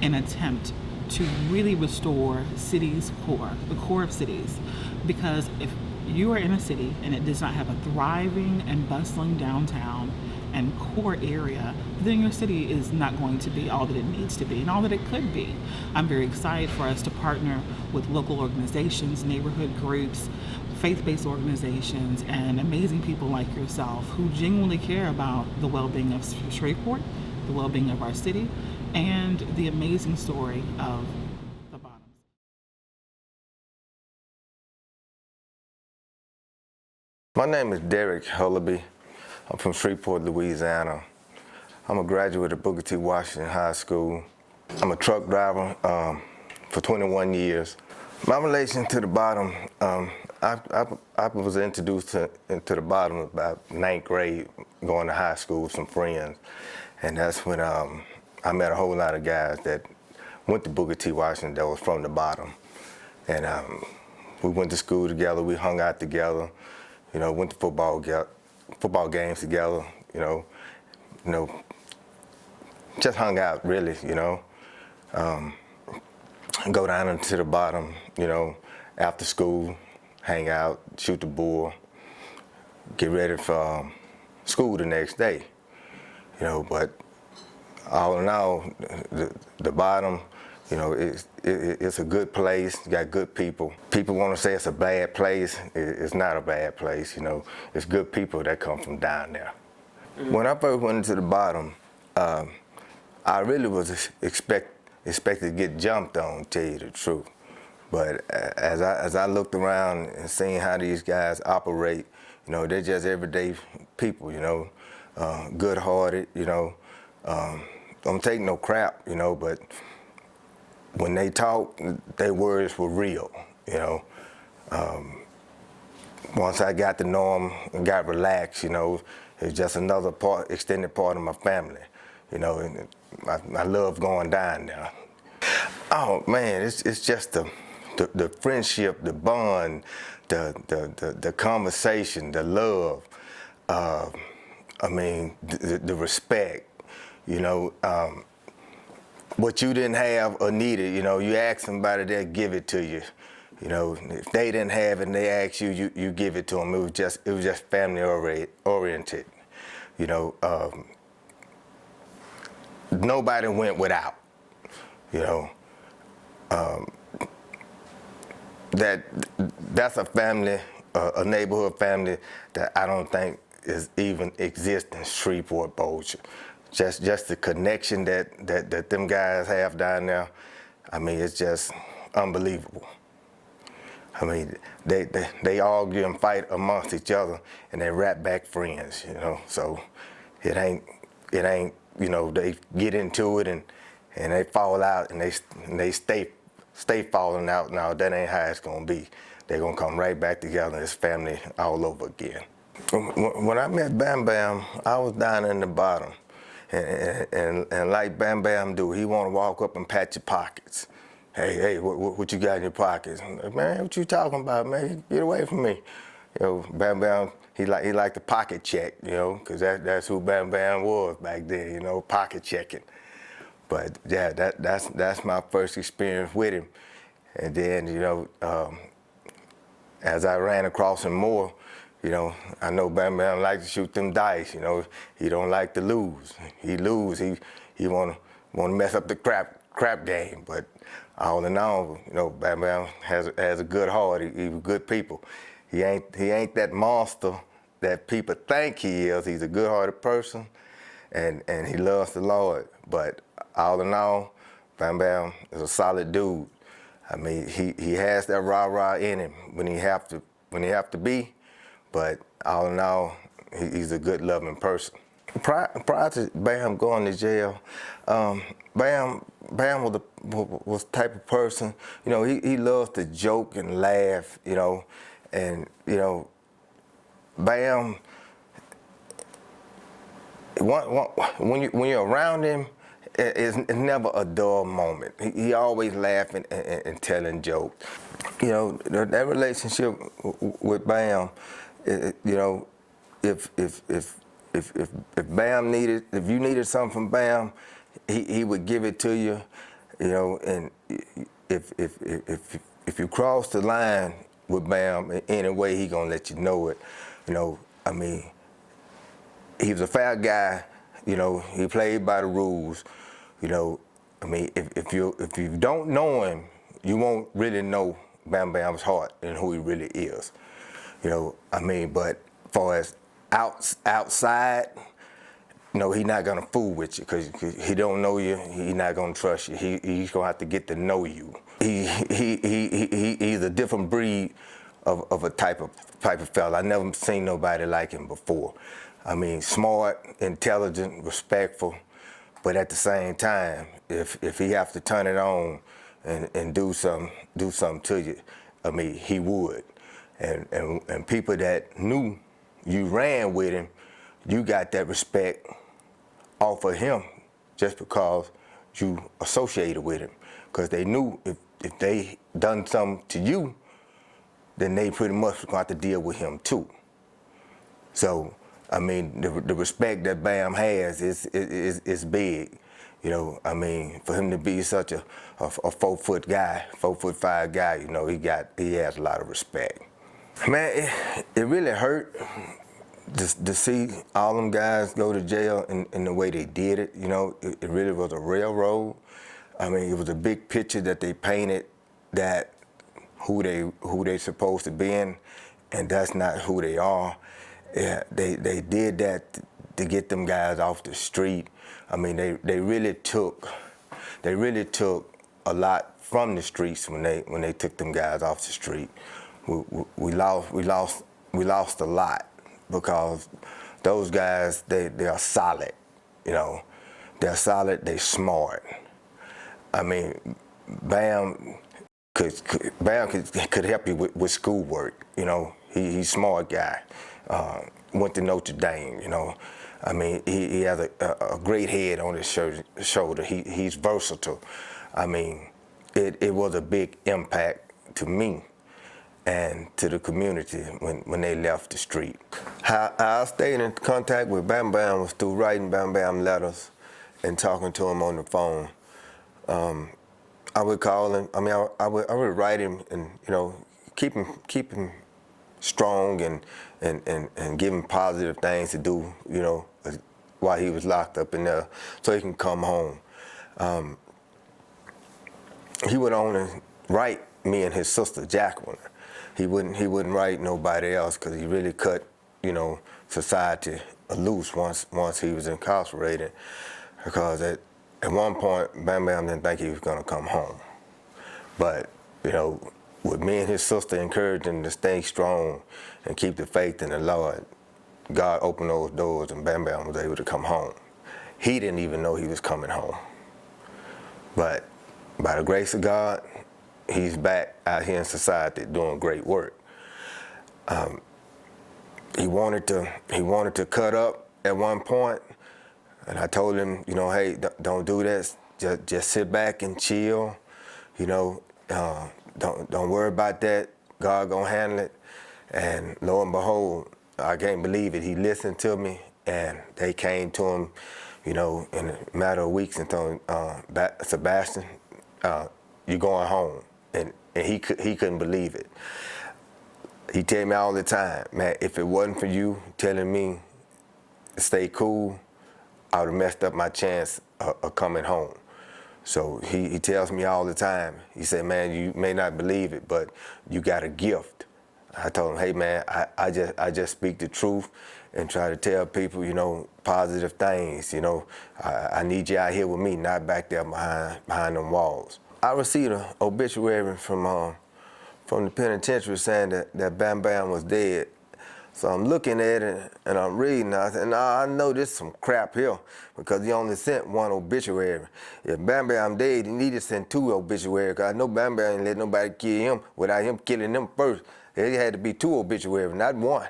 in attempt to really restore cities' core, the core of cities. Because if you are in a city and it does not have a thriving and bustling downtown and core area, then your city is not going to be all that it needs to be and all that it could be. I'm very excited for us to partner with local organizations, neighborhood groups, faith-based organizations, and amazing people like yourself who genuinely care about the well-being of Shreveport, the well-being of our city, and the amazing story of the bottoms. My name is Derek Hullaby. I'm from Shreveport, Louisiana. I'm a graduate of Booker T. Washington High School. I'm a truck driver for 21 years. My relation to the bottom, I was introduced into the bottom about 9th grade, going to high school with some friends. And that's when I met a whole lot of guys that went to Booker T. Washington that was from the bottom. And we went to school together, we hung out together, you know, went to football games together, you know, just hung out really, you know. Go down into the bottom, you know, after school, hang out, shoot the bull, get ready for school the next day, you know. But all in all, the bottom, you know, it's a good place. You got good people. People want to say it's a bad place. It's not a bad place, you know. It's good people that come from down there. When I first went into the bottom, I really was expected to get jumped on, to tell you the truth. But as I looked around and seen how these guys operate, you know, they're just everyday people, you know, good-hearted, you know, don't take no crap, you know, but when they talk, their words were real, you know. Once I got to know them and got relaxed, you know, it's just another extended part of my family, you know, and I love going down there. Oh man, it's just the friendship, the bond, the conversation, the love, I mean, the respect, you know. What you didn't have or needed, you know, you ask somebody, they'll give it to you. You know, if they didn't have it and they ask you, you give it to them. It was just family oriented, you know. Nobody went without, you know. that's a family, a neighborhood family that I don't think is even exist in Shreveport, Bossier. Just the connection that them guys have down there. I mean, it's just unbelievable. I mean, they argue and fight amongst each other, and they rap back friends, you know. So it ain't, you know, they get into it and they fall out and they stay falling out. Now that ain't how it's gonna be. They're gonna come right back together as family all over again. When I met BammBamm, I was down in the bottom, and like BammBamm do, he want to walk up and pat your pockets. Hey, what you got in your pockets? Like, man, what you talking about, man? Get away from me. You know, BammBamm, he like the pocket check, you know, because that's who BammBamm was back then, you know, pocket checking. But yeah, that's my first experience with him. And then, you know, as I ran across him more, you know, I know BammBamm like to shoot them dice, you know. He don't like to lose. He wanna mess up the crap game. But all in all, you know, BammBamm has a good heart. He was good people. He ain't that monster that people think he is. He's a good-hearted person, and he loves the Lord. But all in all, BammBamm is a solid dude. I mean, he has that rah-rah in him when he have to be, but all in all, he's a good, loving person. Prior to Bam going to jail, Bam was the type of person, you know, he loves to joke and laugh, you know, and, you know, Bam, when you're around him, it's never a dull moment. He always laughing and telling jokes. You know, that relationship with Bam, you know, if Bam needed, if you needed something from Bam, he would give it to you. You know, and if you cross the line with Bam in any way, he gonna let you know it. You know, I mean, he was a fair guy. You know, he played by the rules. You know, I mean, if you don't know him, you won't really know BammBamm's heart and who he really is. You know, I mean, but as far as outside, you know, he's not gonna fool with you because he don't know you. He's not gonna trust you. He's gonna have to get to know you. He's a different breed of a type of fella. I never seen nobody like him before. I mean, smart, intelligent, respectful, but at the same time, if he have to turn it on and do something to you, I mean, he would. And people that knew you ran with him, you got that respect off of him just because you associated with him. Because they knew if they done something to you, then they pretty much was going to have to deal with him too. So, I mean, the respect that Bam has is big. You know, I mean, for him to be such a 4-foot guy, 4'5" guy, you know, he has a lot of respect. Man, it really hurt to see all them guys go to jail in the way they did it. You know, it really was a railroad. I mean, it was a big picture that they painted that who they supposed to be in, and that's not who they are. Yeah, they did that to get them guys off the street. I mean, they really took a lot from the streets when they took them guys off the street. We lost a lot because those guys they are solid, you know. They're solid. They smart. I mean, Bam could help you with schoolwork. You know, he's a smart guy. Went to Notre Dame, you know. I mean, he has a great head on his shoulder. He's versatile. I mean, it was a big impact to me and to the community when they left the street. How I stayed in contact with BammBamm was through writing BammBamm letters and talking to him on the phone. I would call him. I mean, I would write him and, you know, keep him strong and give him positive things to do, you know, while he was locked up in there, so he can come home. He would only write me and his sister Jacqueline. He wouldn't write nobody else because he really cut, society loose once he was incarcerated. Because at one point, BammBamm didn't think he was gonna come home. But, with me and his sister encouraging him to stay strong and keep the faith in the Lord, God opened those doors and BammBamm was able to come home. He didn't even know he was coming home. But by the grace of God, he's back out here in society doing great work. He wanted to cut up at one point, and I told him, hey, don't do this. Just sit back and chill. Don't worry about that. God gonna handle it. And lo and behold, I can't believe it. He listened to me, and they came to him, in a matter of weeks and told him, Sebastian, you're going home. And he couldn't believe it. He tell me all the time, man, if it wasn't for you telling me to stay cool, I would have messed up my chance of coming home. So he tells me all the time, he said, man, you may not believe it, but you got a gift. I told him, hey man, I just speak the truth and try to tell people, positive things. I need you out here with me, not back there behind them walls. I received an obituary from the penitentiary saying that BammBamm was dead. So I'm looking at it and I'm reading. I said, nah, I know this is some crap here because he only sent one obituary. If BammBamm dead, he needed to send 2 obituaries because I know BammBamm didn't let nobody kill him without him killing them first. It had to be 2 obituaries, not 1.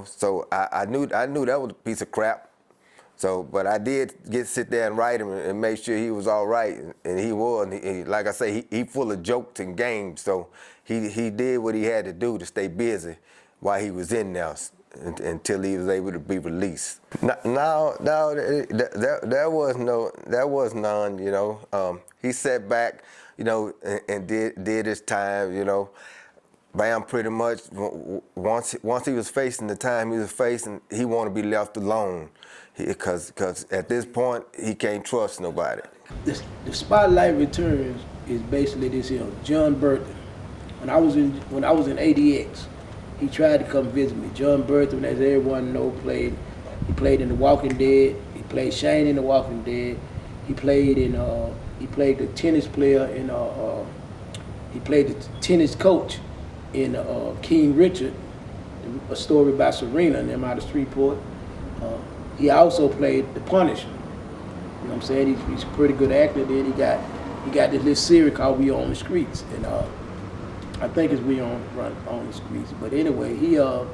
So I knew that was a piece of crap. So, but I did sit there and write him and make sure he was all right, and he was. Like I say, he full of jokes and games. So he did what he had to do to stay busy while he was in there until he was able to be released. No, there was none. He sat back, and did his time. Bam pretty much, once he was facing the time he was facing, he wanted to be left alone. Because at this point, he can't trust nobody. The spotlight returns is basically this here. John Burton. When I was in ADX, he tried to come visit me. John Burton, as everyone knows, he played in The Walking Dead. He played Shane in The Walking Dead. He played the tennis player in he played the tennis coach in King Richard, a story by Serena and them out of Shreveport. He also played the Punisher. You know what I'm saying? He's a pretty good actor. Then he got this little series called We On the Streets, and I think it's We On the Streets. But anyway, he had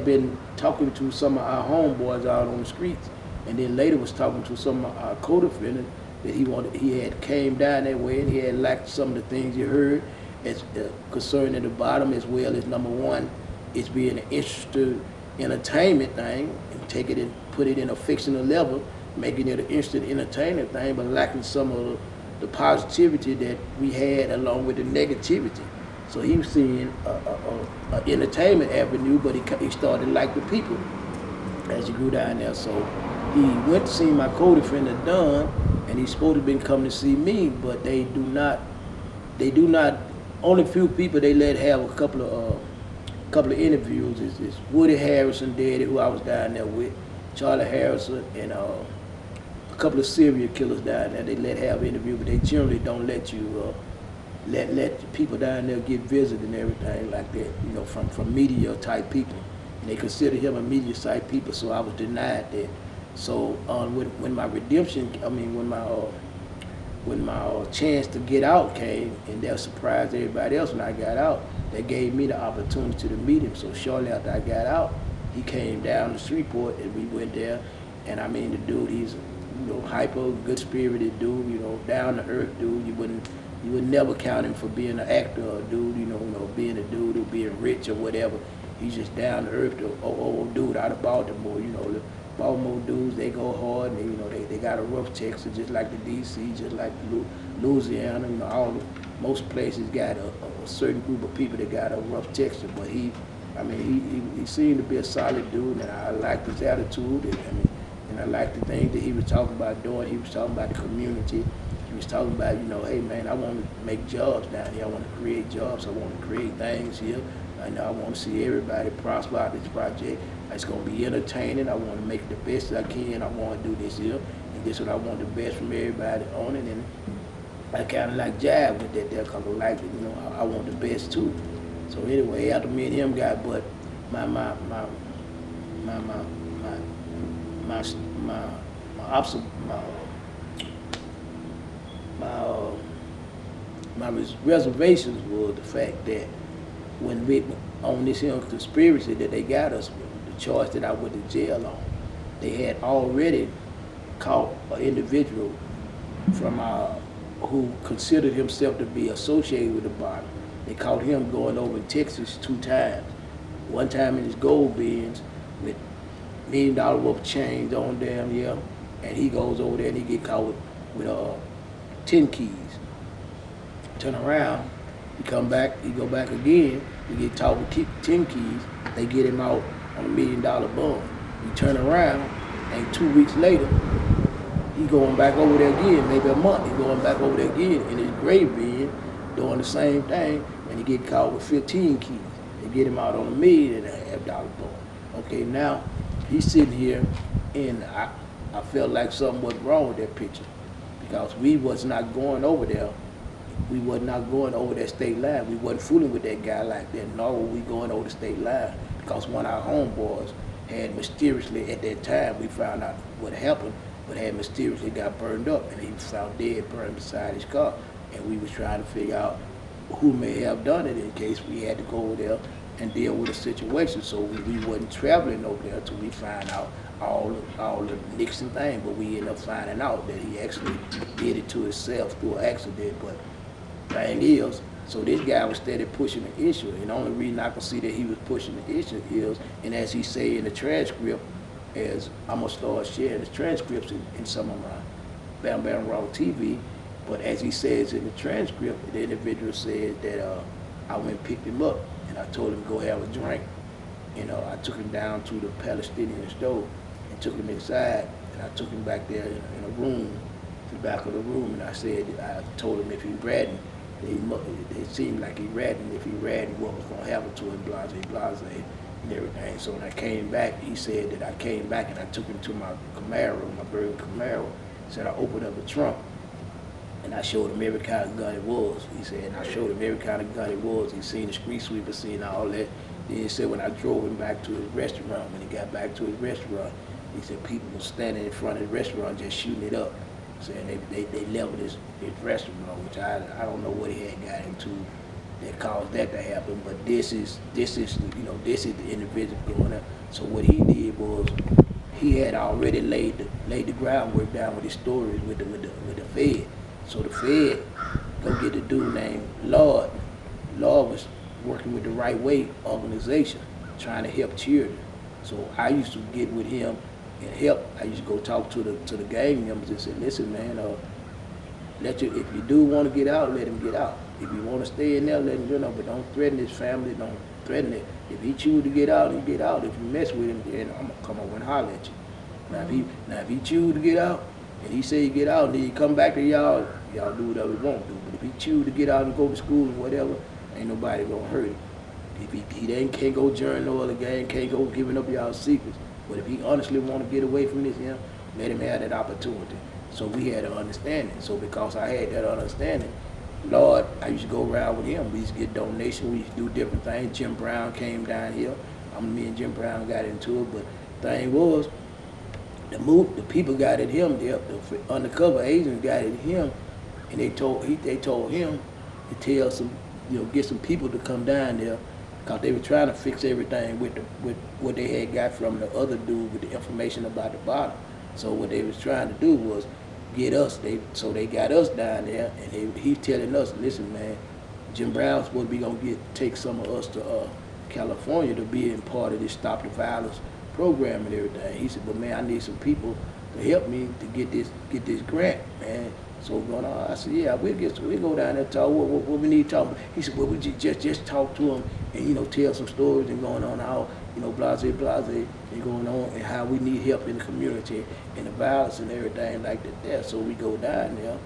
been talking to some of our homeboys out on the streets, and then later was talking to some of our co-defendants that he had came down that way, and he had liked some of the things he heard as concerning the bottom, as well as number one, it's being an interesting entertainment thing, and take it and put it in a fictional level, making it an instant entertainment thing, but lacking some of the positivity that we had along with the negativity. So he was seeing an entertainment avenue, but he started to like the people as he grew down there. So he went to see my co-defendant Don, and he's supposed to have been coming to see me, but they do not, only few people they let have a couple of interviews is Woody Harrison, Daddy, who I was down there with, Charlie Harrison, and a couple of serial killers down there. They let have interviews, but they generally don't let you let people down there get visited and everything like that. From media type people, and they consider him a media type people. So I was denied that. So when my redemption, when my chance to get out came, and that surprised everybody else when I got out, they gave me the opportunity to meet him. So shortly after I got out, he came down to Shreveport, and we went there. And the dude, he's hyper, good-spirited dude, down-to-earth dude. You would never count him for being an actor or a dude, being a dude or being rich or whatever. He's just down-to-earth, old dude out of Baltimore. The Baltimore dudes, they go hard, and they got a rough Texas, just like the DC, just like Louisiana. Most places got a certain group of people that got a rough texture, but he seemed to be a solid dude, and I liked his attitude, and I liked the things that he was talking about doing. He was talking about the community. He was talking about, hey man, I want to make jobs down here. I want to create jobs. I want to create things here. I want to see everybody prosper out this project. It's going to be entertaining. I want to make it the best I can. I want to do this here. And this is what I want the best from everybody on it. And I kind of like jive with that there because I like it. I want the best too. So anyway, after me and him got, but my reservations was the fact that when we on this here conspiracy that they got us with, the charge that I went to jail on, they had already caught an individual from who considered himself to be associated with the bottom. They caught him going over in Texas 2 times. One time in his gold bins with $1 million worth of change on damn here, and he goes over there and he get caught with 10 keys. Turn around, he come back, he go back again, he get caught with 10 keys, they get him out on $1 million bond. He turn around, and 2 weeks later, he going back over there again, maybe a month, he going back over there again in his grave bin, doing the same thing, and he get caught with 15 keys. They get him out on $1.5 million bond. Okay, now he's sitting here, and I felt like something was wrong with that picture because we was not going over there. We was not going over that state line. We wasn't fooling with that guy like that, nor were we going over the state line because one of our homeboys had mysteriously, at that time, we found out what happened, but had mysteriously got burned up, and he was found dead, burned beside his car. And we was trying to figure out who may have done it in case we had to go over there and deal with a situation. So we wasn't traveling over there until we find out all the Nixon thing, but we ended up finding out that he actually did it to himself through an accident. But thing is, so this guy was steady pushing the issue, and the only reason I can see that he was pushing the issue is, and as he say in the transcript, as I'm gonna start sharing the transcripts in some of my BammBamm Raw TV, but as he says in the transcript, the individual says that I went and picked him up, and I told him to go have a drink. I took him down to the Palestinian store and took him inside, and I took him back there in a room, to the back of the room, and I told him if he ratted, it seemed like he ratted, if he ratted, what was going to happen to him, blase, and everything. So when I came back, he said that I came back and I took him to my Camaro, my Bergen Camaro. Said I opened up the trunk and I showed him every kind of gun it was. He said, and I showed him every kind of gun it was. He seen the street sweeper, seen all that. Then he said when I drove him back to his restaurant, when he got back to his restaurant, he said people were standing in front of the restaurant just shooting it up. Saying they leveled his restaurant, which I don't know what he had got into that caused that to happen, but this is the individual going up. So what he did was he had already laid the groundwork down with his stories with the Fed. So the Fed go get the dude named Lord. Lord was working with the Right Way organization, trying to help children. So I used to get with him and help. I used to go talk to the gang members and say, listen, man, if you do want to get out, let him get out. If you want to stay in there, let him but don't threaten his family, don't threaten it. If he choose to get out, he get out. If you mess with him, then I'm gonna come over and holler at you. Now if he choose to get out, and he say he get out, and then he come back to y'all do whatever he want to do. But if he choose to get out and go to school and whatever, ain't nobody gonna hurt him. If he can't go join no other gang, can't go giving up y'all secrets. But if he honestly want to get away from this, let him have that opportunity. So we had an understanding. So because I had that understanding, Lord, I used to go around with him. We used to get donations. We used to do different things. Jim Brown came down here. Me and Jim Brown got into it. But the thing was, the people got at him. The undercover agents got at him, and they told him to tell some, get some people to come down there, because they were trying to fix everything with what they had got from the other dude with the information about the bottom. So what they was trying to do was get us. So they got us down there, and he's telling us, listen, man, Jim Brown's supposed to be gonna take some of us to California to be in part of this Stop the Violence program and everything. He said, but man, I need some people to help me to get this grant, man. So going on, I said, yeah, we'll go down there and talk what we need to talk about. He said, well, we just talk to him and tell some stories and going on how blase and going on and how we need help in the community and the violence and everything like that there. So we go down there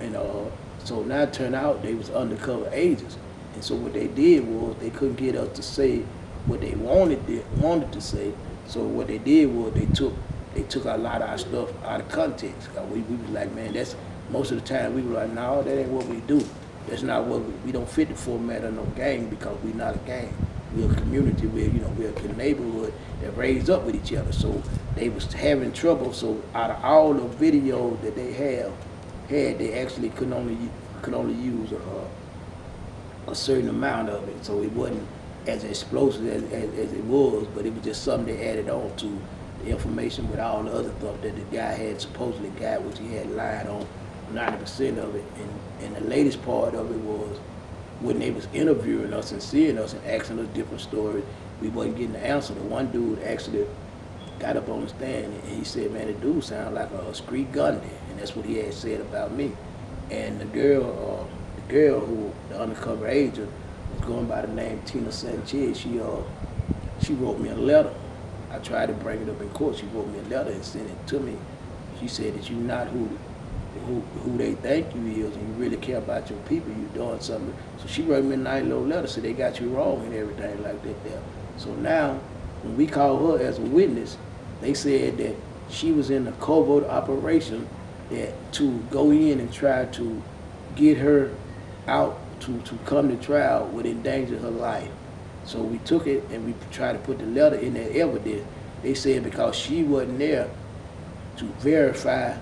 And so now it turned out they was undercover agents. And so what they did was they couldn't get us to say what they wanted to say. So what they did was they took a lot of our stuff out of context. 'Cause we was like, man, that's most of the time we were like, no, that ain't what we do. That's not what we don't fit the format of no gang because we're not a gang. We're a community. We're a neighborhood that raised up with each other. So they was having trouble. So out of all the video that they had, they actually could only use a certain amount of it. So it wasn't as explosive as it was, but it was just something they added on to the information with all the other stuff that the guy had supposedly got, which he had lied on 90% of it. And the latest part of it was when they was interviewing us and seeing us and asking us different stories, we wasn't getting the answer. The one dude actually got up on the stand and he said, man, the dude sounded like a street gunman, and that's what he had said about me. And the girl who the undercover agent was going by the name Tina Sanchez, she wrote me a letter. I tried to bring it up in court. She wrote me a letter and sent it to me. She said that you're not who they think you is, and you really care about your people, you're doing something. So she wrote me a nice little letter, so they got you wrong and everything like that there. So now, when we called her as a witness, they said that she was in a covert operation that to go in and try to get her out to come to trial would endanger her life. So we took it and we tried to put the letter in that evidence. They said because she wasn't there to verify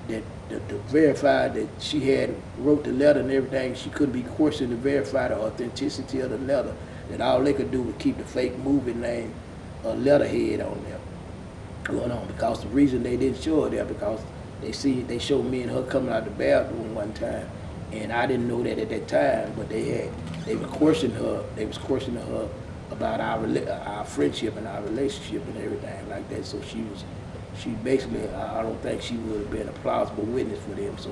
that she had wrote the letter and everything, she couldn't be questioned to verify the authenticity of the letter, that all they could do was keep the fake movie name letterhead on there going on. Because the reason they didn't show her there because they showed me and her coming out the bathroom one time, and I didn't know that at that time, but they was questioning her about our friendship and our relationship and everything like that. So she basically, I don't think she would have been a plausible witness for them. So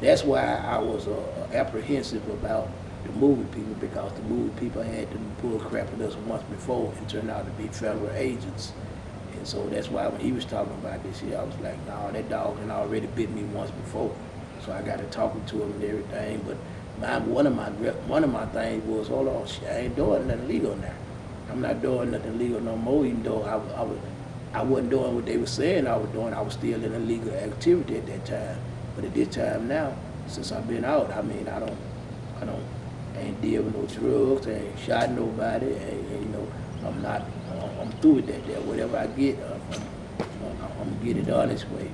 that's why I was apprehensive about the movie people, because the movie people had to pull crap at us once before and turned out to be federal agents. And so that's why when he was talking about this here, I was like, no, that dog had already bit me once before. So I got to talking to him and everything. But one of my things was, hold on, I ain't doing nothing legal now. I'm not doing nothing legal no more, even though I wasn't doing what they were saying I was doing. I was still in illegal activity at that time. But at this time now, since I've been out, I mean, I ain't deal with no drugs, I ain't shot nobody, I'm through with that. Whatever I get, I'm gonna get it done this way.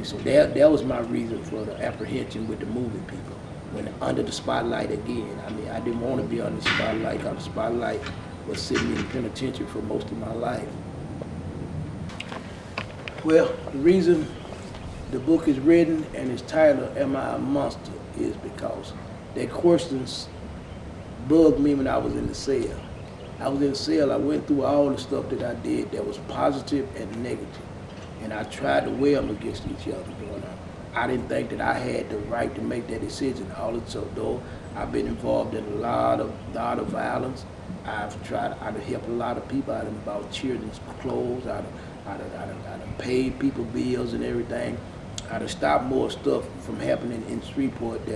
So that was my reason for the apprehension with the movie people. When under the spotlight again, I didn't want to be under the spotlight, because the spotlight was sitting in the penitentiary for most of my life. Well, the reason the book is written and it's titled Am I a Monster is because that questions bugged me when I was in the cell. I was in the cell, I went through all the stuff that I did that was positive and negative. And I tried to weigh them against each other going on. I didn't think that I had the right to make that decision. Although I've been involved in a lot of violence. I've helped a lot of people. I've bought children's clothes. I've paid people bills and everything. I've stopped more stuff from happening in Shreveport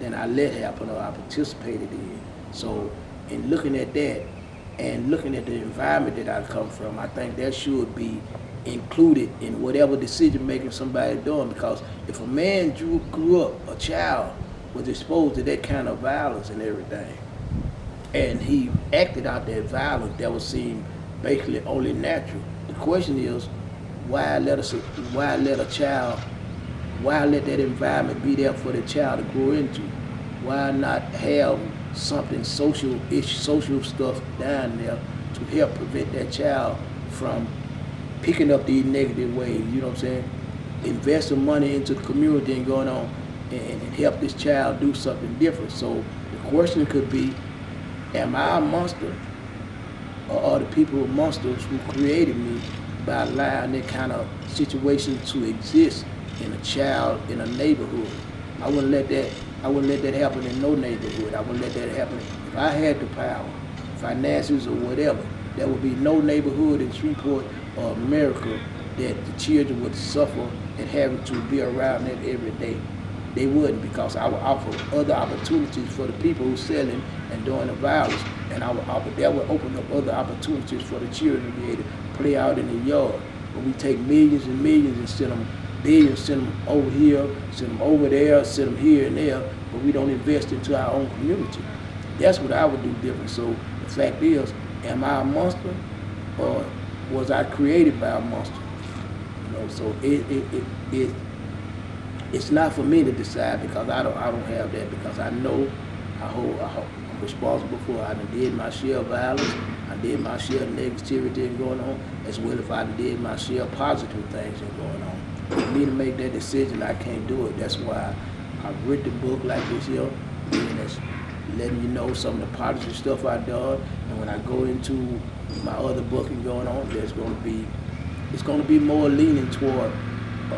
than I let happen or I participated in. So in looking at that and looking at the environment that I come from, I think that should be included in whatever decision making somebody doing, because if a man grew up, a child was exposed to that kind of violence and everything, and he acted out that violence, that would seem basically only natural. The question is, why let that environment be there for the child to grow into? Why not have something social stuff down there to help prevent that child from picking up these negative ways, you know what I'm saying? Invest some money into the community and going on and help this child do something different. So the question could be, am I a monster? Or are the people monsters who created me by allowing that kind of situation to exist in a child, in a neighborhood? I wouldn't let that happen in no neighborhood. I wouldn't let that happen. If I had the power, finances or whatever, there would be no neighborhood in Shreveport or America that the children would suffer and having to be around that every day. They wouldn't, because I would offer other opportunities for the people who selling and doing the violence, and that would open up other opportunities for the children to be able to play out in the yard. But we take millions and millions and send them billions, send them over here, send them over there, send them here and there, but we don't invest into our own community. That's what I would do different. So the fact is, am I a monster, or was I created by a monster? You know, so it's not for me to decide, because I don't have that, because I know I'm responsible for. I done did my share of violence, I did my share of negativity going on, as well as I did my share of positive things going on. For me to make that decision, I can't do it. That's why I read the book like this here, and it's letting you know some of the positive stuff I've done. And when I go into my other book and going on, it's going to be more leaning toward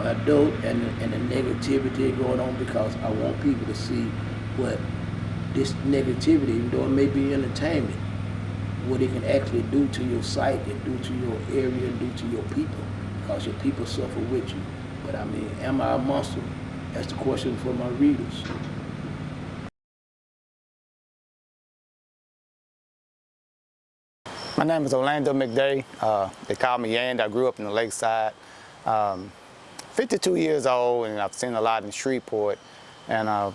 adult and the negativity going on, because I want people to see what this negativity, even though it may be entertainment, what it can actually do to your psyche and do to your area and do to your people, because your people suffer with you. But I mean, am I a monster? That's the question for my readers. My name is Orlando McDay. They call me Yandy. I grew up in the Lakeside. 52 years old, and I've seen a lot in Shreveport. And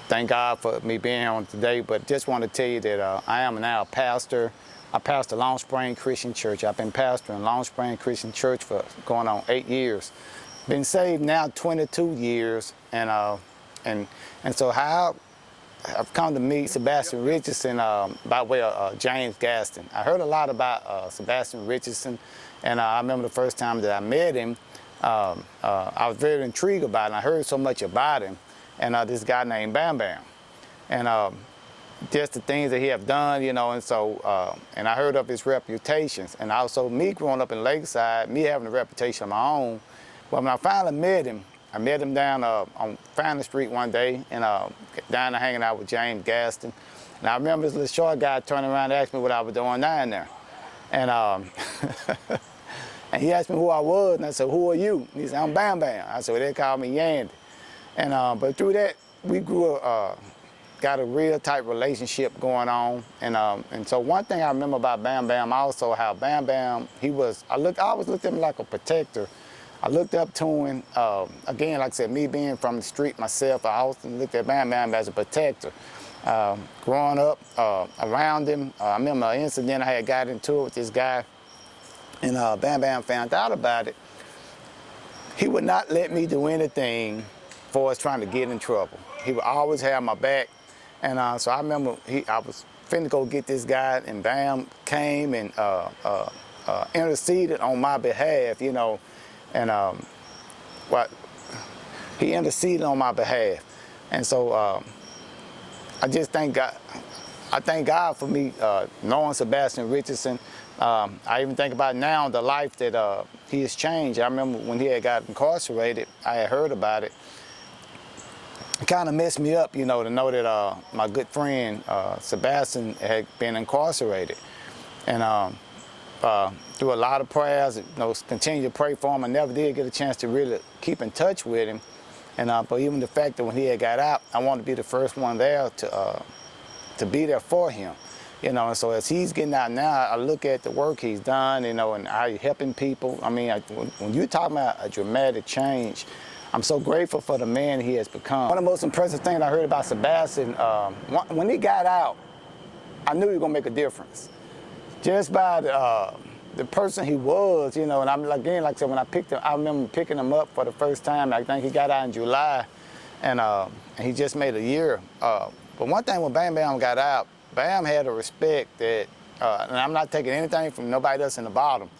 thank God for me being here on today. But just want to tell you that I am now a pastor. I pastor Long Spring Christian Church. I've been pastoring Long Spring Christian Church for going on 8 years. Been saved now 22 years, and so how I've come to meet Sebastian Richardson by way of James Gaston. I heard a lot about Sebastian Richardson, and I remember the first time that I met him, I was very intrigued about it. I heard so much about him, and this guy named BammBamm, and just the things that he have done, you know, and so, and I heard of his reputations, and also me growing up in Lakeside, me having a reputation of my own. Well, when I finally met him, I met him down on Fountain Street one day, and down there hanging out with James Gaston. And I remember this little short guy turning around and asked me what I was doing down there. And, and he asked me who I was, and I said, "Who are you?" And he said, "I'm BammBamm." I said, "Well, they call me Yandy." And but through that, we got a real tight relationship going on. And so one thing I remember about BammBamm also, how BammBamm, I always looked at him like a protector. I looked up to him, again, like I said, me being from the street myself, I also looked at BammBamm as a protector. Growing up around him, I remember an incident I had got into it with this guy, and BammBamm found out about it. He would not let me do anything for us trying to get in trouble. He would always have my back. And so I remember I was finna go get this guy, and Bam came and interceded on my behalf, you know. And he interceded on my behalf. And so I just thank God. I thank God for me knowing Sebastian Richardson. I even think about now the life that he has changed. I remember when he had got incarcerated, I had heard about it. It kind of messed me up, you know, to know that my good friend Sebastian had been incarcerated. And through a lot of prayers, you know, continue to pray for him. I never did get a chance to really keep in touch with him. And but even the fact that when he had got out, I wanted to be the first one there to be there for him. You know, and so as he's getting out now, I look at the work he's done, you know, and how he's helping people. I mean, when you're talking about a dramatic change, I'm so grateful for the man he has become. One of the most impressive things I heard about Sebastian, when he got out, I knew he was gonna make a difference. Just by the person he was, you know, and I'm again, like I said, when I picked him, I remember picking him up for the first time. I think he got out in July, and he just made a year. But one thing when BammBamm got out, Bam had a respect that, and I'm not taking anything from nobody else in the bottom,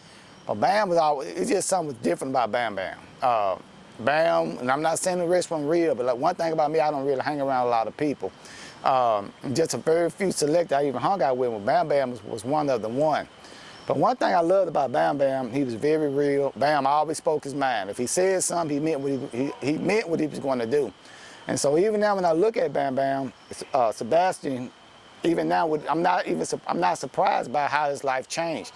but Bam was always, it's just something different about BammBamm. Bam, and I'm not saying the rest wasn't real, but like one thing about me, I don't really hang around a lot of people. Just a very few select I even hung out with when BammBamm was one of the one. But one thing I loved about BammBamm, he was very real. Bam always spoke his mind. If he said something, he meant what he was going to do. And so even now when I look at BammBamm, Sebastian, even now I'm not surprised by how his life changed.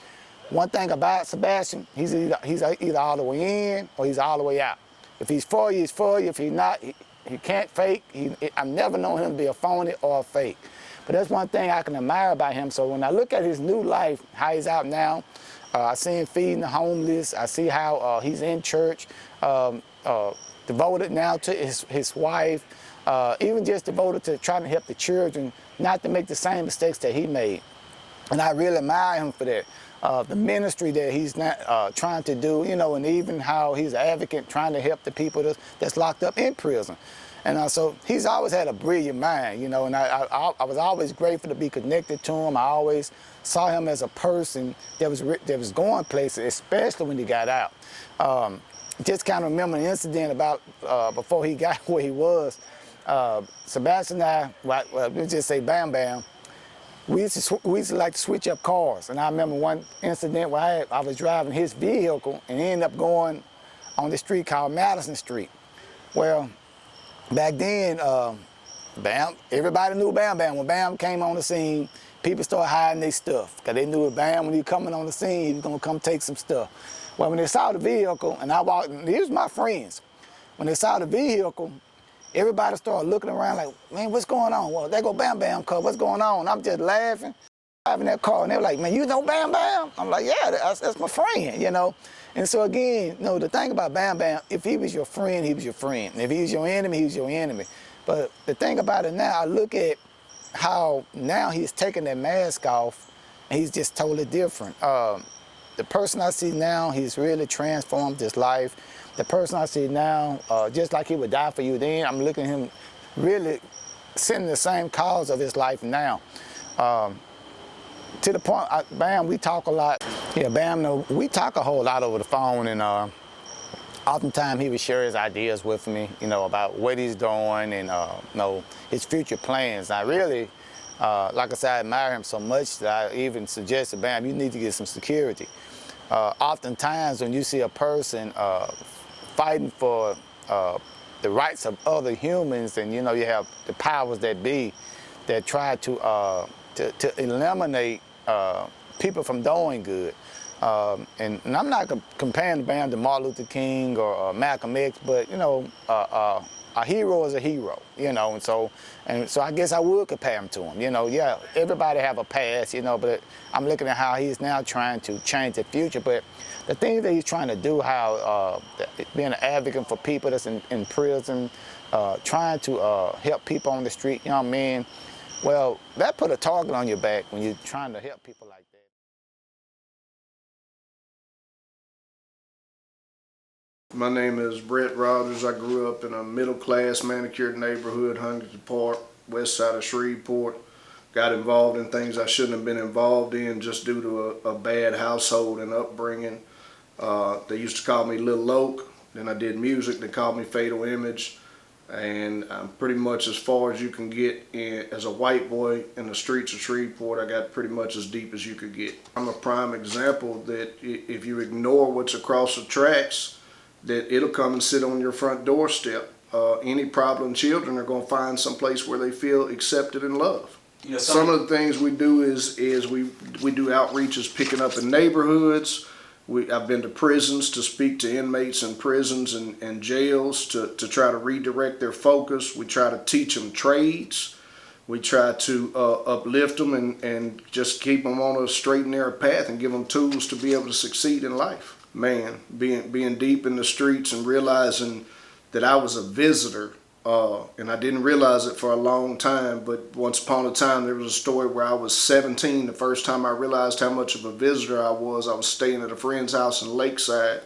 One thing about Sebastian, he's either all the way in or he's all the way out. If he's for you, he's for you. If he's not, He can't fake. I've never known him to be a phony or a fake. But that's one thing I can admire about him. So when I look at his new life, how he's out now, I see him feeding the homeless. I see how he's in church, devoted now to his wife, even just devoted to trying to help the children not to make the same mistakes that he made. And I really admire him for that. The ministry that he's not, trying to do, you know, and even how he's an advocate trying to help the people that's locked up in prison. And so he's always had a brilliant mind, you know, and I was always grateful to be connected to him. I always saw him as a person that was going places, especially when he got out. Just kind of remember an incident about before he got where he was. Sebastian and I, well, let's just say BammBamm, we used to like to switch up cars. And I remember one incident where I was driving his vehicle and ended up going on the street called Madison Street. Well, back then, everybody knew BammBamm. When Bam came on the scene, people started hiding their stuff because they knew Bam, when he was coming on the scene, he was gonna come take some stuff. Well, when they saw the vehicle, and I walked, these were my friends. When they saw the vehicle, everybody started looking around like, man, what's going on? Well, there go BammBamm, cuz, what's going on? And I'm just laughing, driving that car, and they were like, man, you know BammBamm? I'm like, yeah, that's my friend, you know? And so again, you know, the thing about BammBamm, if he was your friend, he was your friend. And if he was your enemy, he was your enemy. But the thing about it now, I look at how now he's taking that mask off, and he's just totally different. The person I see now, he's really transformed his life. The person I see now, just like he would die for you then, I'm looking at him really sending the same cause of his life now. To the point, Bam, we talk a lot. Yeah, Bam, we talk a whole lot over the phone, and oftentimes he would share his ideas with me, you know, about what he's doing and, you know, his future plans. I really, like I said, I admire him so much that I even suggested, Bam, you need to get some security. Oftentimes when you see a person fighting for the rights of other humans, and you know you have the powers that be that try to eliminate people from doing good. And I'm not comparing the band to Martin Luther King or Malcolm X, but you know, a hero is a hero, you know, and so I guess I would compare him to him. You know, yeah, everybody have a past, you know, but I'm looking at how he's now trying to change the future. But the things that he's trying to do, how being an advocate for people that's in prison, trying to help people on the street, young men, well, that put a target on your back when you're trying to help people like that. My name is Brett Rogers. I grew up in a middle-class manicured neighborhood, Huntington Park, west side of Shreveport. Got involved in things I shouldn't have been involved in just due to a bad household and upbringing. They used to call me Little Oak. Then I did music. They called me Fatal Image. And I'm pretty much as far as you can get as a white boy in the streets of Shreveport. I got pretty much as deep as you could get. I'm a prime example that if you ignore what's across the tracks, that it'll come and sit on your front doorstep. Any problem children are going to find some place where they feel accepted and loved. You know, some of the things we do is we do outreaches picking up in neighborhoods. I've been to prisons to speak to inmates in prisons and jails to try to redirect their focus. We try to teach them trades. We try to uplift them and just keep them on a straight and narrow path and give them tools to be able to succeed in life. Man, being deep in the streets and realizing that I was a visitor, and I didn't realize it for a long time, but once upon a time there was a story where I was 17, the first time I realized how much of a visitor I was staying at a friend's house in Lakeside,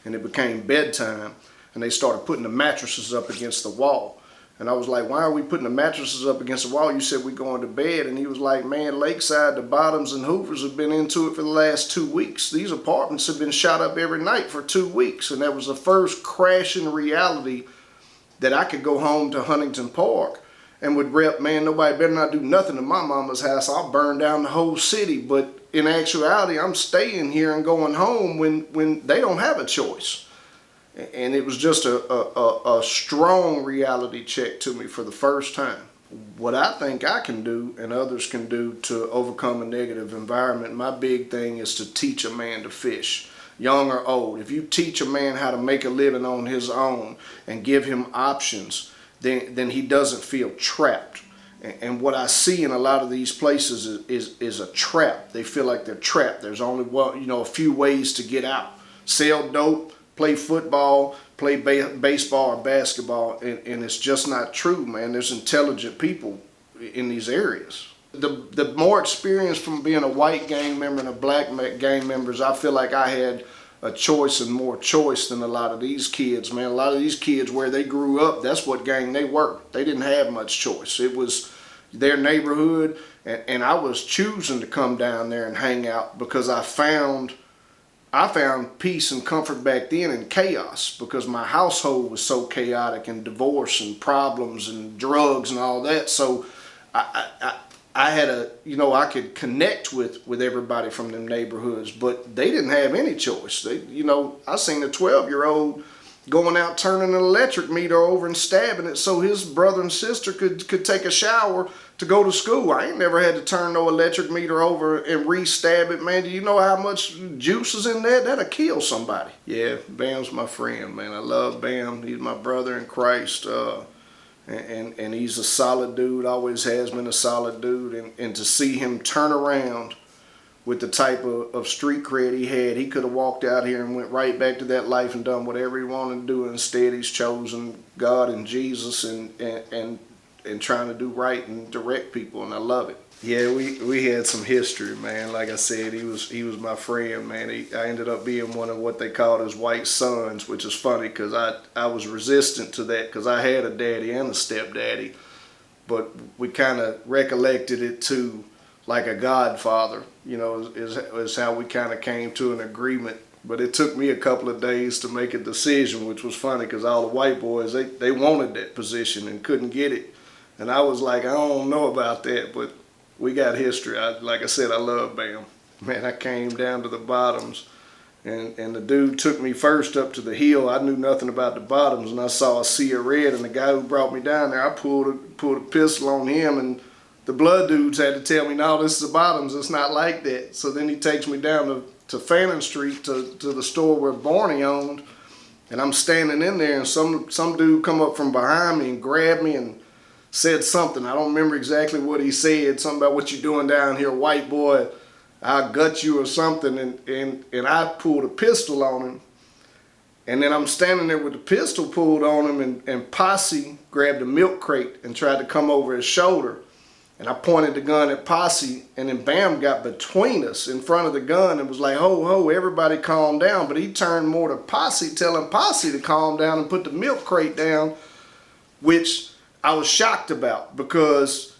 and it became bedtime, and they started putting the mattresses up against the wall. And I was like, why are we putting the mattresses up against the wall? You said we're going to bed. And he was like, man, Lakeside, the Bottoms and Hoovers have been into it for the last 2 weeks. These apartments have been shot up every night for 2 weeks. And that was the first crashing reality that I could go home to Huntington Park and would rep, man, nobody better not do nothing to my mama's house. I'll burn down the whole city. But in actuality, I'm staying here and going home when they don't have a choice. And it was just a strong reality check to me for the first time. What I think I can do and others can do to overcome a negative environment, my big thing is to teach a man to fish, young or old. If you teach a man how to make a living on his own and give him options then he doesn't feel trapped. And what I see in a lot of these places is a trap. They feel like they're trapped. There's only a few ways to get out. Sell dope, play football, play baseball or basketball, and it's just not true, man. There's intelligent people in these areas. The more experience from being a white gang member and a black gang members, I feel like I had a choice and more choice than a lot of these kids, man. A lot of these kids, where they grew up, that's what gang they were. They didn't have much choice. It was their neighborhood, and I was choosing to come down there and hang out because I found peace and comfort back then in chaos, because my household was so chaotic, and divorce and problems and drugs and all that. So I had I could connect with everybody from them neighborhoods, but they didn't have any choice. I seen a 12-year-old going out turning an electric meter over and stabbing it so his brother and sister could take a shower to go to school. I ain't never had to turn no electric meter over and re-stab it, man. Do you know how much juice is in that? That'll kill somebody. Yeah, Bam's my friend, man. I love Bam. He's my brother in Christ. And he's a solid dude, always has been a solid dude. And to see him turn around with the type of street cred he had, he could have walked out here and went right back to that life and done whatever he wanted to do. Instead, he's chosen God and Jesus and trying to do right and direct people, and I love it. Yeah, we had some history, man. Like I said, he was my friend, man. I ended up being one of what they called his white sons, which is funny because I was resistant to that because I had a daddy and a stepdaddy, but we kind of recollected it to like a godfather, is how we kind of came to an agreement. But it took me a couple of days to make a decision, which was funny because all the white boys, they wanted that position and couldn't get it. And I was like, I don't know about that, but we got history. Like I said, I love Bam. Man, I came down to the bottoms, and the dude took me first up to the hill. I knew nothing about the bottoms, and I saw a sea of red, and the guy who brought me down there, I pulled a pistol on him, and the blood dudes had to tell me, no, this is the bottoms. It's not like that. So then he takes me down to Fannin Street to the store where Barney owned, and I'm standing in there, and some dude come up from behind me and grabbed me and said something. I don't remember exactly what he said. Something about what you doing down here, white boy. I'll gut you or something. And I pulled a pistol on him. And then I'm standing there with the pistol pulled on him, and Posse grabbed a milk crate and tried to come over his shoulder. And I pointed the gun at Posse, and then Bam got between us in front of the gun and was like, ho, ho, everybody calm down. But he turned more to Posse, telling Posse to calm down and put the milk crate down, which I was shocked about because,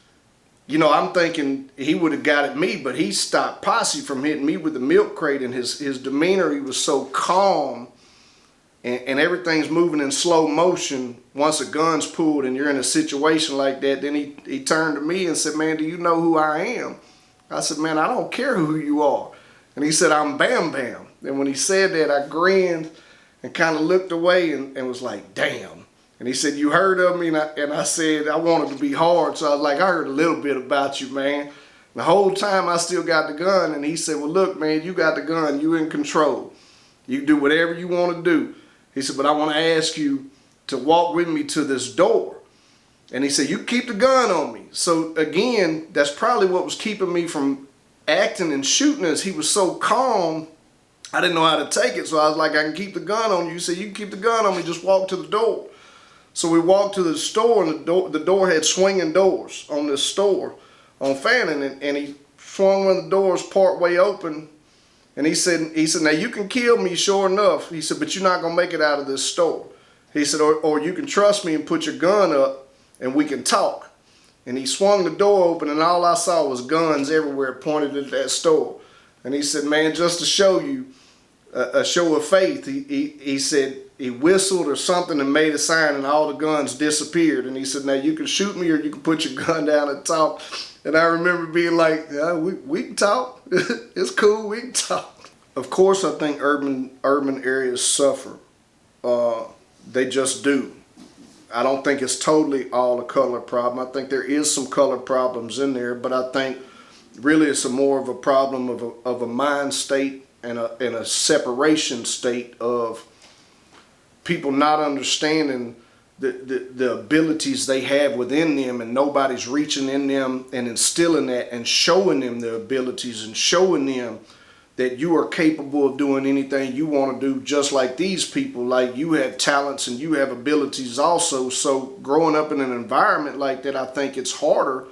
I'm thinking he would have got at me, but he stopped Posse from hitting me with the milk crate, and his demeanor, he was so calm, and everything's moving in slow motion. Once a gun's pulled and you're in a situation like that, then he turned to me and said, man, do you know who I am? I said, man, I don't care who you are. And he said, I'm BammBamm. And when he said that, I grinned and kind of looked away and was like, damn. And he said, you heard of me? And I said, I wanted to be hard. So I was like, I heard a little bit about you, man. And the whole time I still got the gun. And he said, well, look, man, you got the gun. You in control. You do whatever you want to do. He said, but I want to ask you to walk with me to this door. And he said, you keep the gun on me. So again, that's probably what was keeping me from acting and shooting us. He was so calm, I didn't know how to take it. So I was like, I can keep the gun on you. He said, you can keep the gun on me. Just walk to the door. So we walked to the store, and the door had swinging doors on this store on Fannin, and he swung one of the doors part way open, and he said, now you can kill me, sure enough. He said, but you're not gonna make it out of this store. He said, or you can trust me and put your gun up, and we can talk. And he swung the door open, and all I saw was guns everywhere pointed at that store. And he said, man, just to show you a show of faith, he said, he whistled or something and made a sign, and all the guns disappeared. And he said, now you can shoot me or you can put your gun down and talk. And I remember being like, yeah, we can talk. It's cool, we can talk. Of course, I think urban areas suffer. They just do. I don't think it's totally all a color problem. I think there is some color problems in there, but I think really it's more of a problem of a mind state and a separation state of people not understanding the abilities they have within them, and nobody's reaching in them and instilling that and showing them their abilities and showing them that you are capable of doing anything you want to do, just like these people. Like, you have talents and you have abilities also. So growing up in an environment like that, I think it's harder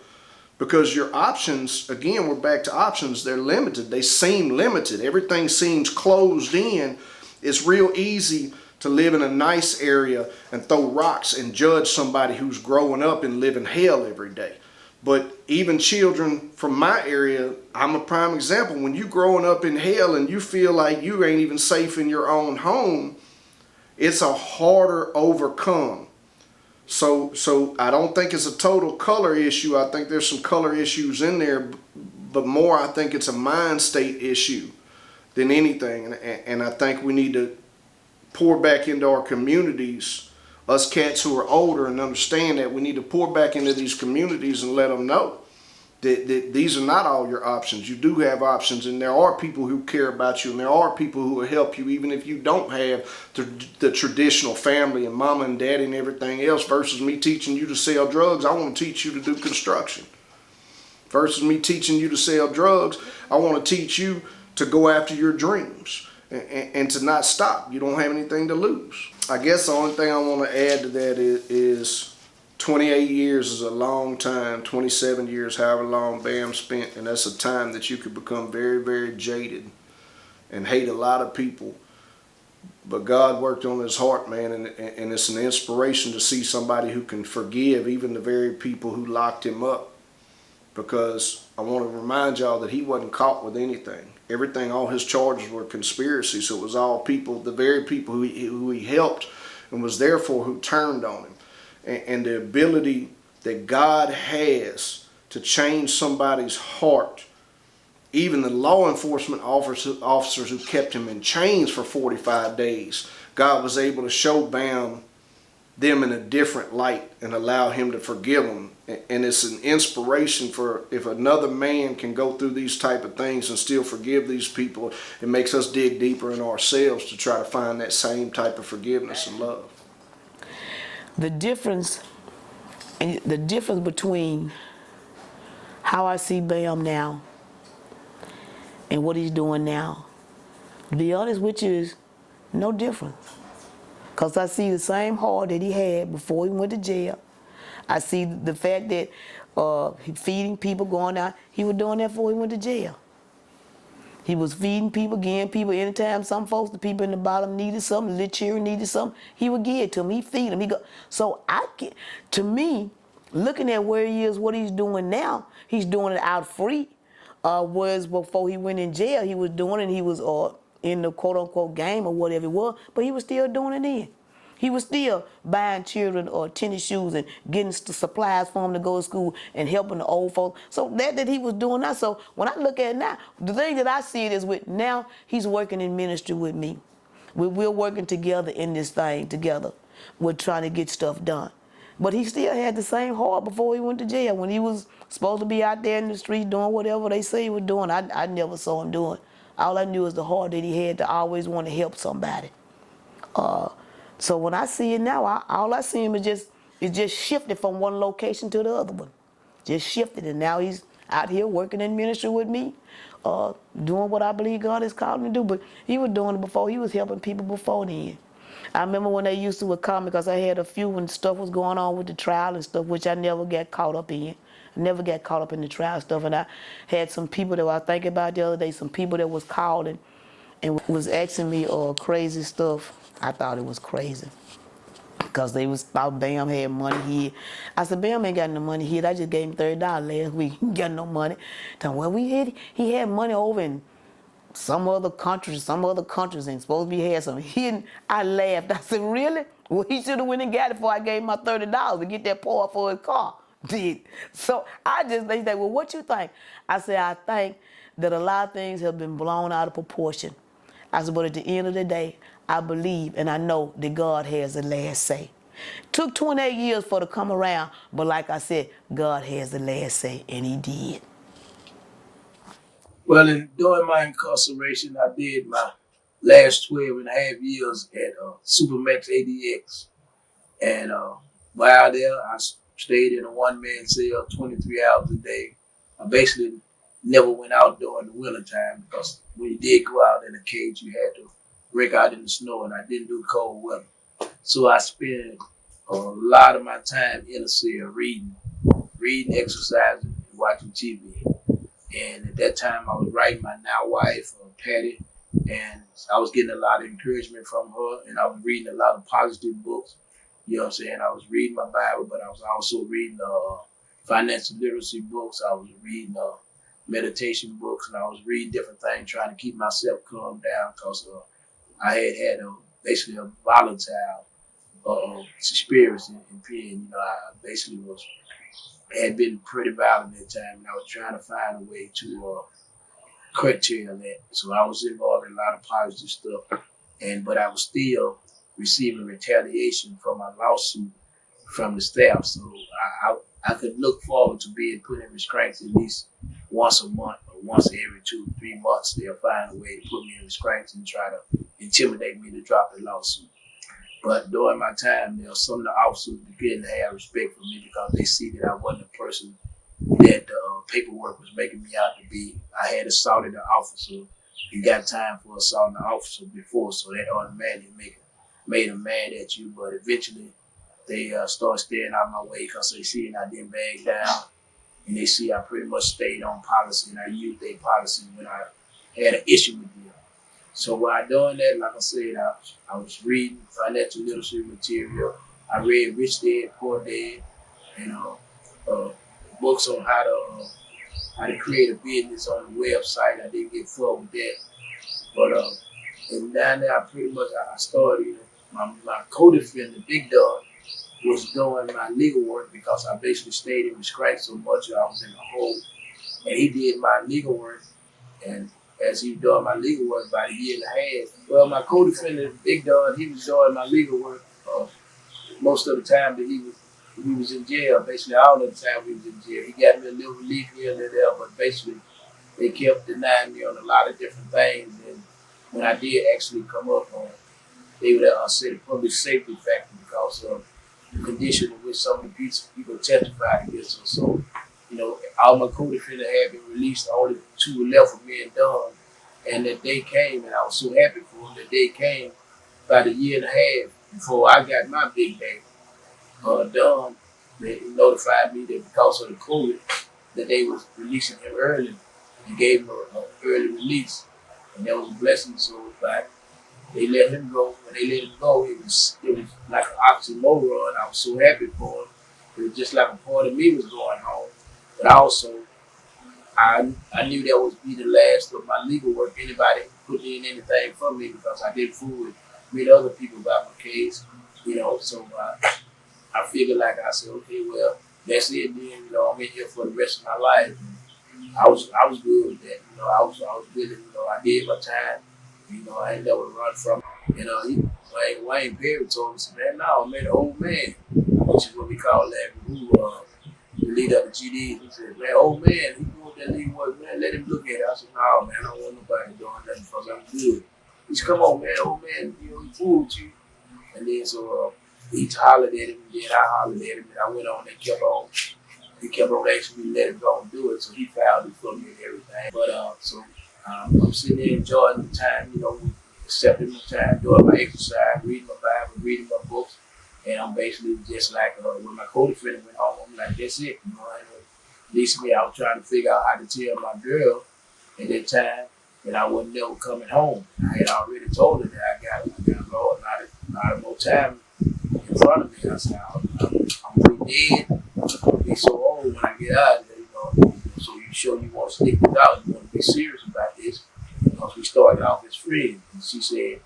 because your options, again, we're back to options, they're limited. They seem limited. Everything seems closed in. It's real easy to live in a nice area and throw rocks and judge somebody who's growing up and living hell every day. But even children from my area, I'm a prime example. When you growing up in hell and you feel like you ain't even safe in your own home, it's a harder overcome. So I don't think it's a total color issue. I think there's some color issues in there, but more I think it's a mind state issue than anything. And I think we need to pour back into our communities, us cats who are older and understand that we need to pour back into these communities and let them know that these are not all your options. You do have options, and there are people who care about you, and there are people who will help you even if you don't have the traditional family and mama and daddy and everything else. Versus me teaching you to sell drugs, I want to teach you to do construction. Versus me teaching you to sell drugs, I want to teach you to go after your dreams and to not stop. You don't have anything to lose. I guess the only thing I want to add to that is 28 years is a long time, 27 years, however long Bam spent, and that's a time that you could become very, very jaded and hate a lot of people. But God worked on his heart, man, and it's an inspiration to see somebody who can forgive even the very people who locked him up. Because I want to remind y'all that he wasn't caught with anything. Everything, all his charges were conspiracy, so it was all people, the very people who he helped and was there for, who turned on him. And the ability that God has to change somebody's heart. Even the law enforcement officers who kept him in chains for 45 days, God was able to show Bam them in a different light and allow him to forgive them. And it's an inspiration for, if another man can go through these type of things and still forgive these people, it makes us dig deeper in ourselves to try to find that same type of forgiveness and love. The difference between how I see Bam now and what he's doing now, to be honest with you, is no difference. Because I see the same heart that he had before he went to jail. I see the fact that feeding people, going out, he was doing that before he went to jail. He was feeding people, giving people, anytime some folks, the people in the bottom needed something, little children needed something, he would give it to them, he'd feed them. So to me, looking at where he is, what he's doing now, he's doing it out free. Whereas before he went in jail, he was doing it, he was in the quote unquote game or whatever it was, but he was still doing it then. He was still buying children tennis shoes and getting supplies for them to go to school and helping the old folks. So that he was doing that. So when I look at it now, the thing that I see it is with now he's working in ministry with me. We're working together in this thing together. We're trying to get stuff done. But he still had the same heart before he went to jail. When he was supposed to be out there in the street doing whatever they say he was doing, I never saw him doing. All I knew was the heart that he had to always want to help somebody. So when I see it now, all I see him is just shifted from one location to the other one. Just shifted, and now he's out here working in ministry with me, doing what I believe God has called him to do. But he was doing it before. He was helping people before then. I remember when they used to call me because I had a few when stuff was going on with the trial and stuff, which I never got caught up in. I never got caught up in the trial stuff. And I had some people that I was thinking about the other day, some people that was calling and was asking me crazy stuff. I thought it was crazy because they was thought Bam had money here. I said, Bam ain't got no money here. I just gave him $30 last week. He got no money. Well, he had money over in some other countries ain't supposed to be had some hidden. I laughed. I said, really? Well, he should have went and got it before I gave him my $30 to get that part for his car. Did. So they say, well, what you think? I said, I think that a lot of things have been blown out of proportion. I said, but at the end of the day, I believe and I know that God has the last say. Took 28 years for it to come around, but like I said, God has the last say, and he did. Well, during my incarceration, I did my last 12 and a half years at Supermax ADX. And while there, I stayed in a one-man cell 23 hours a day. I basically never went out during the winter time because when you did go out in a cage, you had to break out in the snow, and I didn't do cold weather. So I spent a lot of my time in a cell reading, exercising, and watching TV. And at that time, I was writing my now wife, Patty, and I was getting a lot of encouragement from her, and I was reading a lot of positive books. You know what I'm saying? I was reading my Bible, but I was also reading financial literacy books. I was reading meditation books, and I was reading different things, trying to keep myself calmed down because I had basically a volatile spirits in pen. You know, I basically had been pretty violent at the time, and I was trying to find a way to curtail that. So I was involved in a lot of positive stuff, but I was still receiving retaliation for my lawsuit from the staff. So I could look forward to being put in restraints at least once a month or once every 2-3 months. They'll find a way to put me in restraints and try to intimidate me to drop the lawsuit. But during my time there, some of the officers began to have respect for me because they see that I wasn't a person that the paperwork was making me out to be. I had assaulted an officer and got time for assaulting an officer before, so that automatically made them mad at you. But eventually they started staying out of my way because they see I didn't back down, and they see I pretty much stayed on policy, and I used their policy when I had an issue with them. So while doing that, like I said, I was reading financial literacy material. I read Rich Dad, Poor Dad, and books on how to create a business on the website. I didn't get far with that, but and down there, I started. My co-defendant, Big Dog, was doing my legal work because I basically stayed in restraint so much I was in a hole, and he did my legal work. And as he was doing my legal work about a year and a half, well, my co-defendant, Big Dog, he was doing my legal work most of the time that he was in jail. Basically, all of the time he was in jail. He got me a little relief here and there, but basically they kept denying me on a lot of different things. And when I did actually come up on, they would say the public safety factor because of the condition in which some of the people testified against us. So, you know, all my co-defendants had been released. Only 2 were left for me and done. And that day came, and I was so happy for them. That day came about a year and a half before I got my big day done. They notified me that because of the COVID, that they was releasing him early and gave him an early release. And that was a blessing. So they let him go. When they let him go, it was like an oxymoron. I was so happy for him. It was just like a part of me was going home. But also, I knew that would be the last of my legal work. Anybody put in anything for me because I did fool with other people about my case, you know. So I figured, like I said, okay, well, that's it. Then, you know, I'm in here for the rest of my life. And I was good with that. You know, I was willing. You know, I did my time. You know, I ain't never run from it. You know, Wayne Perry told me, man, no, man, the old man, which is what we call Larry, who the leader of the GD. He said, man, old man, he doing that legal work, man, let him look at it. I said, no, man, I don't want nobody doing nothing because I'm good. He said, come on, man, old man, you know, he fooled you. And then so he hollered at him, and then I hollered at him, and I went on and kept on. He kept on asking me to let him go and do it, so he filed it for me and everything. But so I'm sitting there enjoying the time, you know, accepting my time, doing my exercise, reading my Bible, reading my books, and I'm basically just like when my co-defendant went home, I'm like, that's it, you know. And at least me, I was trying to figure out how to tell my girl at that time that I wasn't never coming home. I had already told her that I got a lot of more time in front of me. I said, I'm pretty dead. I'll be so old when I get out of there, you know. So you sure you want to stick this out? You want to be serious about this? Because we started off as friends. And she said,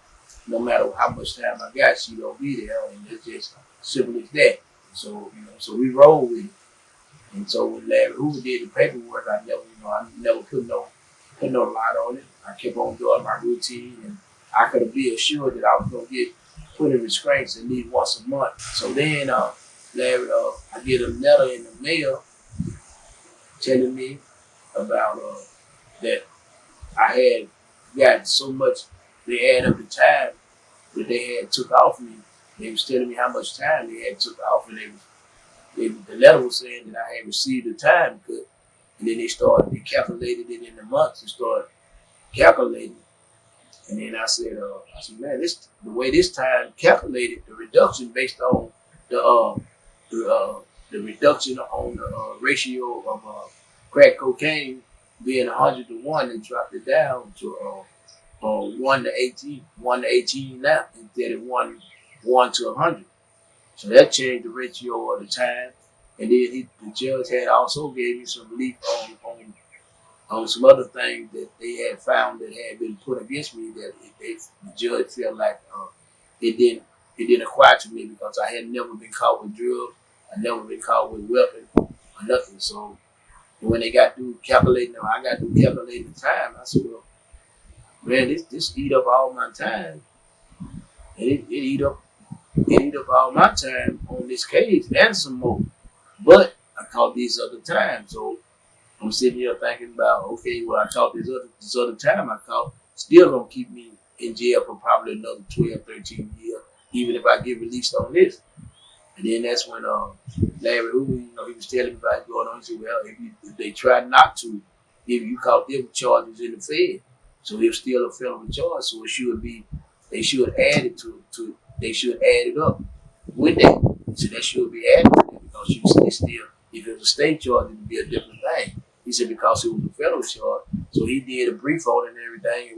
no matter how much time I got, she gonna be there. And it's just simple as that. So, you know, so we rolled with it. And so when Larry Hoover did the paperwork, I never put no light on it. I kept on doing my routine, and I could be assured that I was gonna get put in restraints at least once a month. So then Larry, I get a letter in the mail telling me about that I had got so much, they had up the time that they had took off me They was telling me how much time they had took off, and the letter was saying that I had received a time cut. And then they calculated it in the months and started calculating. And then I said, man, the way this time calculated, the reduction based on the the, uh, the reduction on the ratio of crack cocaine being 100 to 1, they dropped it down to 1 to 18 now instead of 1 to 100. So that changed the ratio of the time. And then the judge had also gave me some relief on some other things that they had found that had been put against me that the judge felt like it didn't apply to me because I had never been caught with drugs, I never been caught with weapons or nothing. So when they got through calculating, I got through calculating the time. I said, well, man, this eat up all my time, and it eat up all my time on this case and some more. But I caught these other times, so I'm sitting here thinking about, okay, well, I caught this other time I caught, still gonna keep me in jail for probably another 12, 13 years, even if I get released on this. And then that's when Larry Hoover, he was telling me about going on. He said, well, if they try not to, if you caught them with charges in the Fed, so it's still a felony charge, so it should be, they should add it they should add it up with that. So that should be added to it because you still, if it was a state charge, it would be a different thing. He said because it was a federal charge, so he did a brief on it and everything,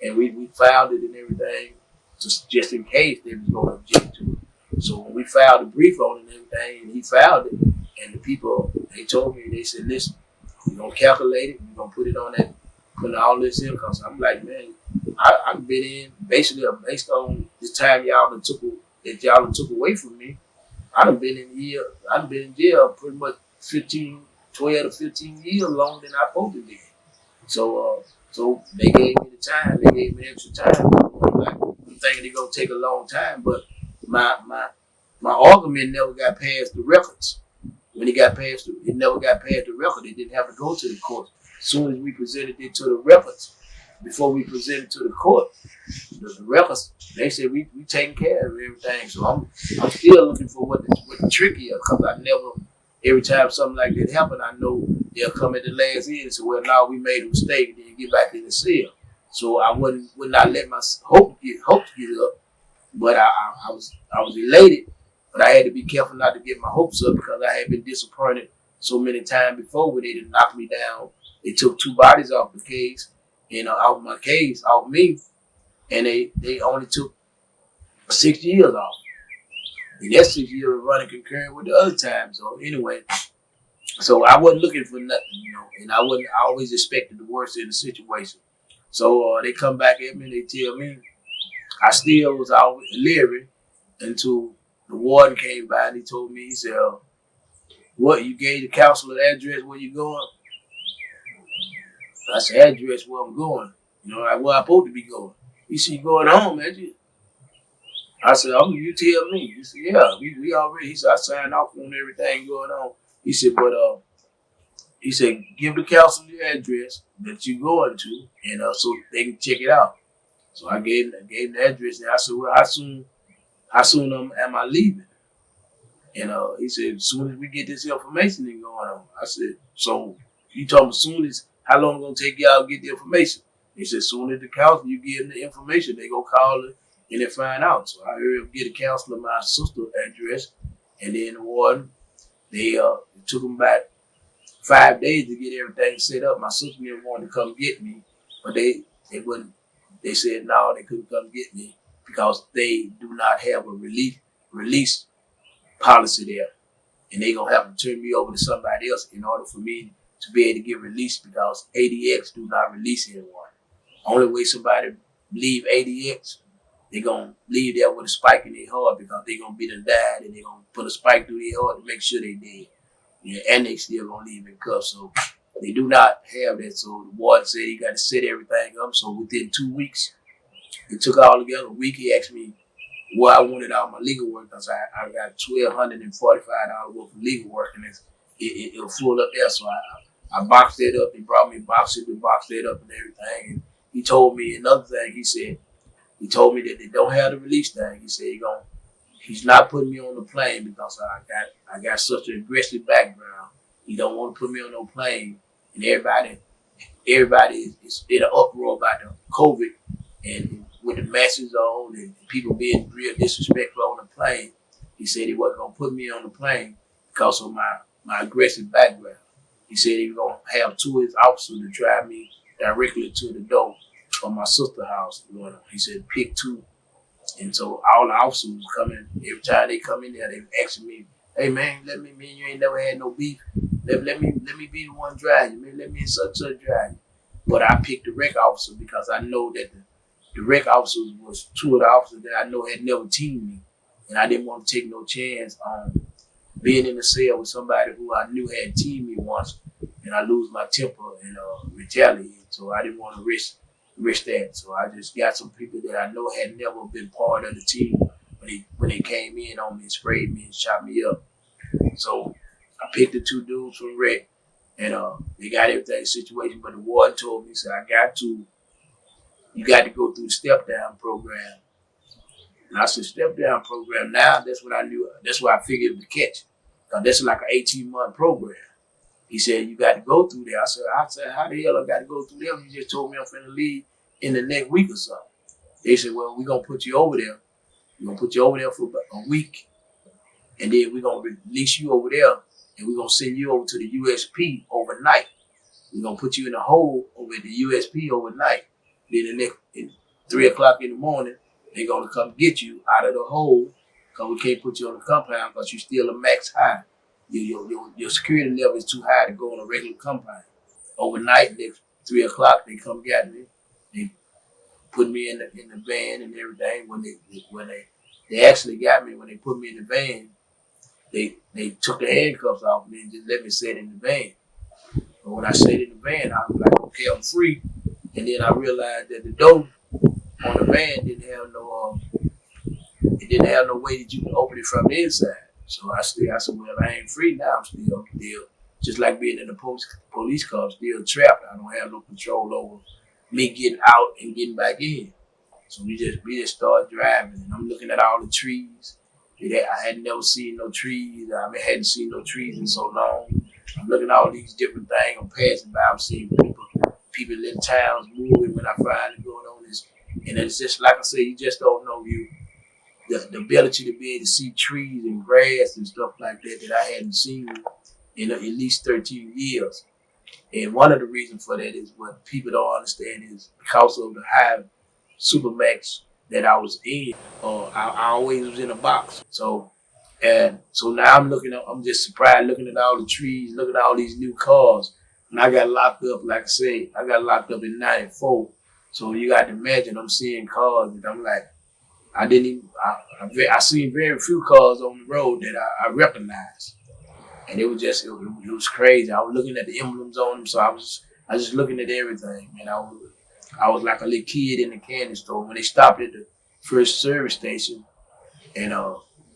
and we filed it and everything, just in case they was going to object to it. So when we filed the brief on it and everything, and he filed it, and the people, they told me, they said, listen, we're going to calculate it, we're going to put it on that, put all this in, because I'm like, man, I've been in, basically based on the time y'all done took away from me, I've been in jail pretty much 12 to 15 years longer than I supposed to be. So they gave me the time, they gave me extra time. I'm thinking they're gonna take a long time, but my argument never got past the records. When it never got past the record. It didn't have to go to the court. As soon as we presented it to the records, before we presented to the court, the records, they said we taking care of everything. So I'm still looking for what the trick is, because I never, every time something like that happen, I know they'll come at the last end and say, well, now we made a mistake, and then get back in the cell. So I would not let my hope get up, but I was elated, but I had to be careful not to get my hopes up because I had been disappointed so many times before when they didn't knock me down. They took 2 bodies off the case, off my case, off me, and they only took 6 years off. And that 6 years was running concurrent with the other time. So anyway, so I wasn't looking for nothing, and I always expected the worst in the situation. So they come back at me and they tell me I still was always leery until the warden came by and he told me, he said, what, you gave the counselor the address where you going? I said, address where I'm going. Where I'm supposed to be going. He said, you going home, man? I said, you tell me. He said, yeah, we already, he said, I signed off on everything going on. He said, but he said, give the council the address that you're going to, and so they can check it out. So I gave him the address, and I said, well, how soon am I leaving? And he said, as soon as we get this information going on. I said, so you told me as soon as, how long it's going to take y'all to get the information? He said, as soon as the council, you give them the information, they go call it and they find out. So I heard him get a counselor my sister's address, and then the warden, they took them back 5 days to get everything set up. My sister didn't want to come get me, but they wouldn't. They said no, they couldn't come get me because they do not have a release policy there, and they gonna have to turn me over to somebody else in order for me to be able to get released because ADX do not release anyone. Only way somebody leave ADX, they gonna leave there with a spike in their heart because they gonna be done died, and they gonna put a spike through their heart to make sure they dead. Yeah, and they still gonna leave in cuffs. So they do not have that. So the warden said he got to set everything up. So within 2 weeks, it took all together a week. He asked me what I wanted out of my legal work because I got $1,245 worth of legal work, and it was full up there. So I boxed it up. He brought me a box, boxed it up and everything. And he told me another thing. He said, He told me that they don't have the release thing. He said he's not putting me on the plane because I got such an aggressive background. He don't want to put me on no plane, and everybody is in an uproar about the COVID and with the masks on and people being real disrespectful on the plane. He said he wasn't gonna put me on the plane because of my aggressive background. He said he was gonna have two of his officers to drive me directly to the door of my sister's house. He said pick two. And so all the officers was coming, every time they come in there, they were asking me, hey man, me and you ain't never had no beef. Let me be the one drive you, man. Let me such drive you. But I picked the rec officer because I know that the rec officers was two of the officers that I know had never teamed me. And I didn't want to take no chance on being in the cell with somebody who I knew had teamed me once and I lose my temper and retaliate. So I didn't want to risk that. So I just got some people that I know had never been part of the team when they came in on me and sprayed me and shot me up. So I picked the two dudes from rec and they got everything situation, but the warden told me, he said, you got to go through the step down program. And I said, step down program. Now that's what I knew. That's what I figured to catch. That's like an 18-month program. He said, you got to go through there. I said, how the hell I got to go through there? You just told me I'm finna leave in the next week or something. They said, well, we're going to put you over there. We're going to put you over there for about a week. And then we're going to release you over there. And we're going to send you over to the USP overnight. We're going to put you in a hole over at the USP overnight. Then at 3 o'clock in the morning, they're going to come get you out of the hole because we can't put you on the compound because you're still a max high. Your security level is too high to go on a regular compound. Overnight, at 3 o'clock, they come get me. They put me in the van and everything. When they actually got me, when they put me in the van, they took the handcuffs off me and just let me sit in the van. But when I sat in the van, I was like, okay, I'm free. And then I realized that the door on the van didn't have no way that you can open it from the inside. So I said, well, I ain't free now. I'm still just like being in the police car, I'm still trapped. I don't have no control over me getting out and getting back in. So we just started driving, and I'm looking at all the trees. I had never seen no trees. I hadn't seen no trees in so long. I'm looking at all these different things. I'm passing by. I'm seeing people in towns moving when I finally going on this. And it's just like I said, you just don't know the ability to be able to see trees and grass and stuff like that I hadn't seen in at least 13 years. And one of the reasons for that is what people don't understand is because of the high supermax that I was in, I always was in a box. So now I'm just surprised looking at all the trees, looking at all these new cars. And I got locked up, like I said, in 94. So you got to imagine I'm seeing cars and I'm like, I seen very few cars on the road that I recognized. And it was crazy. I was looking at the emblems on them, so I was just looking at everything. And I was like a little kid in the candy store when they stopped at the first service station. And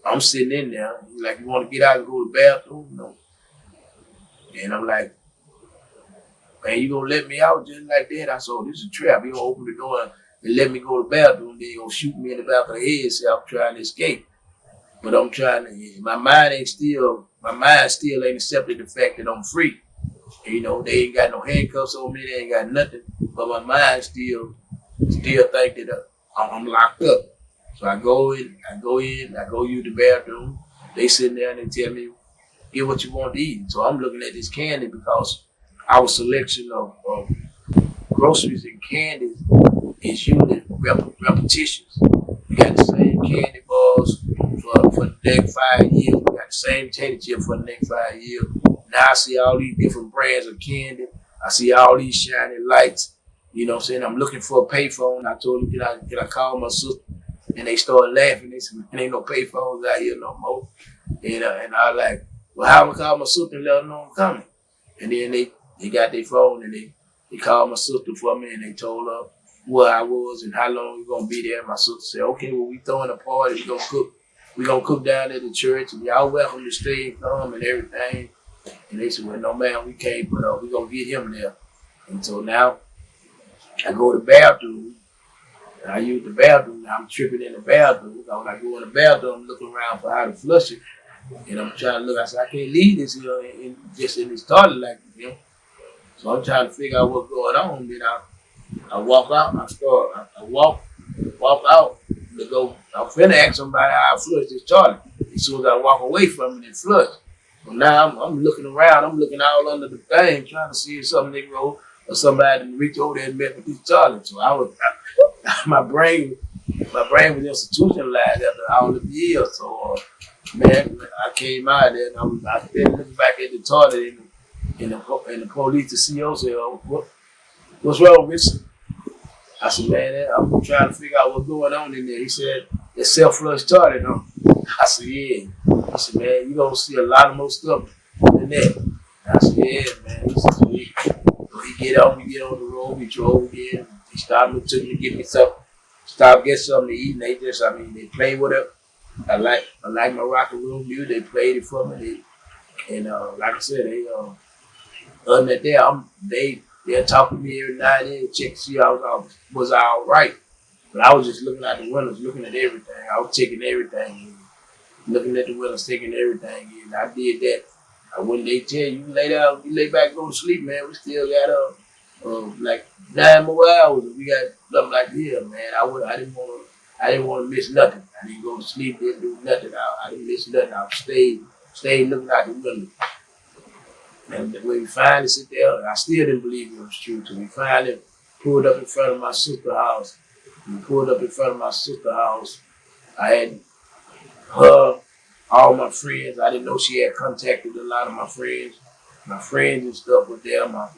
I'm sitting in there, like, you want to get out and go to the bathroom? No. And I'm like, man, you gonna let me out just like that? I said, oh, this is a trap. You gonna open the door and let me go to the bathroom, then you gonna shoot me in the back of the head, say I'm trying to escape. But I'm trying to, my mind still ain't accepted the fact that I'm free. And, they ain't got no handcuffs on me, they ain't got nothing, but my mind still think that I'm locked up. So I go use the bathroom. They sitting there and they tell me, get what you want to eat. So I'm looking at this candy because our selection of groceries and candies is usually repetitions. We got the same candy bars for the next 5 years. We got the same tater chip for the next 5 years. Now I see all these different brands of candy. I see all these shiny lights. You know what I'm saying? I'm looking for a payphone. I told them, can I call my sister? And they started laughing. They said, there ain't no payphones out here no more. And I was like, well, how am I call my sister and let her know I'm coming? And then they got their phone and they called my sister for me and they told her where I was and how long we gonna be there. And my sister said, okay, well, we throwing a party. We gonna cook down at the church and y'all welcome to stay and come and everything. And they said, well, no, man, we can't, but we gonna get him there. And so now I go to the bathroom And I use the bathroom. I'm tripping in the bathroom. When I go in the bathroom, I'm looking around for how to flush it. And I'm trying to look. I said, I can't leave this here just in this toilet like this, So I'm trying to figure out what's going on. Then I walk out. I walk out to go. I'm finna ask somebody how I flush this toilet. As soon as I walk away from it, it flush. So now I'm looking around. I'm looking all under the thing, trying to see if something nigga or somebody reach over there and met with this toilet. So my brain was institutionalized after all the years. So man, I came out there and I started looking back at the toilet and the police, the CO said, what's wrong, Richardson? I said, man, I'm trying to figure out what's going on in there. He said, it's self-flush toilet, huh? I said, yeah. He said, man, you're going to see a lot of more stuff than that. I said, yeah, man. He said, so we get on the road, we drove again. They stopped, took me to get me something. Stopped, get something to eat, and they play with it. I like my rock and roll music. They played it for me. Like I said, other than that, they'll talk to me every night and check to see was I all right. But I was just looking out the windows, looking at everything. I was taking everything in, looking at the windows, taking everything in. I did that. When they tell you lay down, you lay back, go to sleep, man. We still got like 9 more hours. We got something like this, man. I didn't want to miss nothing. I didn't go to sleep, didn't do nothing. I didn't miss nothing. I stayed looking out the window. And when we finally sit there, I still didn't believe it was true. So we finally pulled up in front of my sister's house. We pulled up in front of my sister's house. I had her, all my friends. I didn't know she had contacted a lot of my friends. My friends and stuff were there. My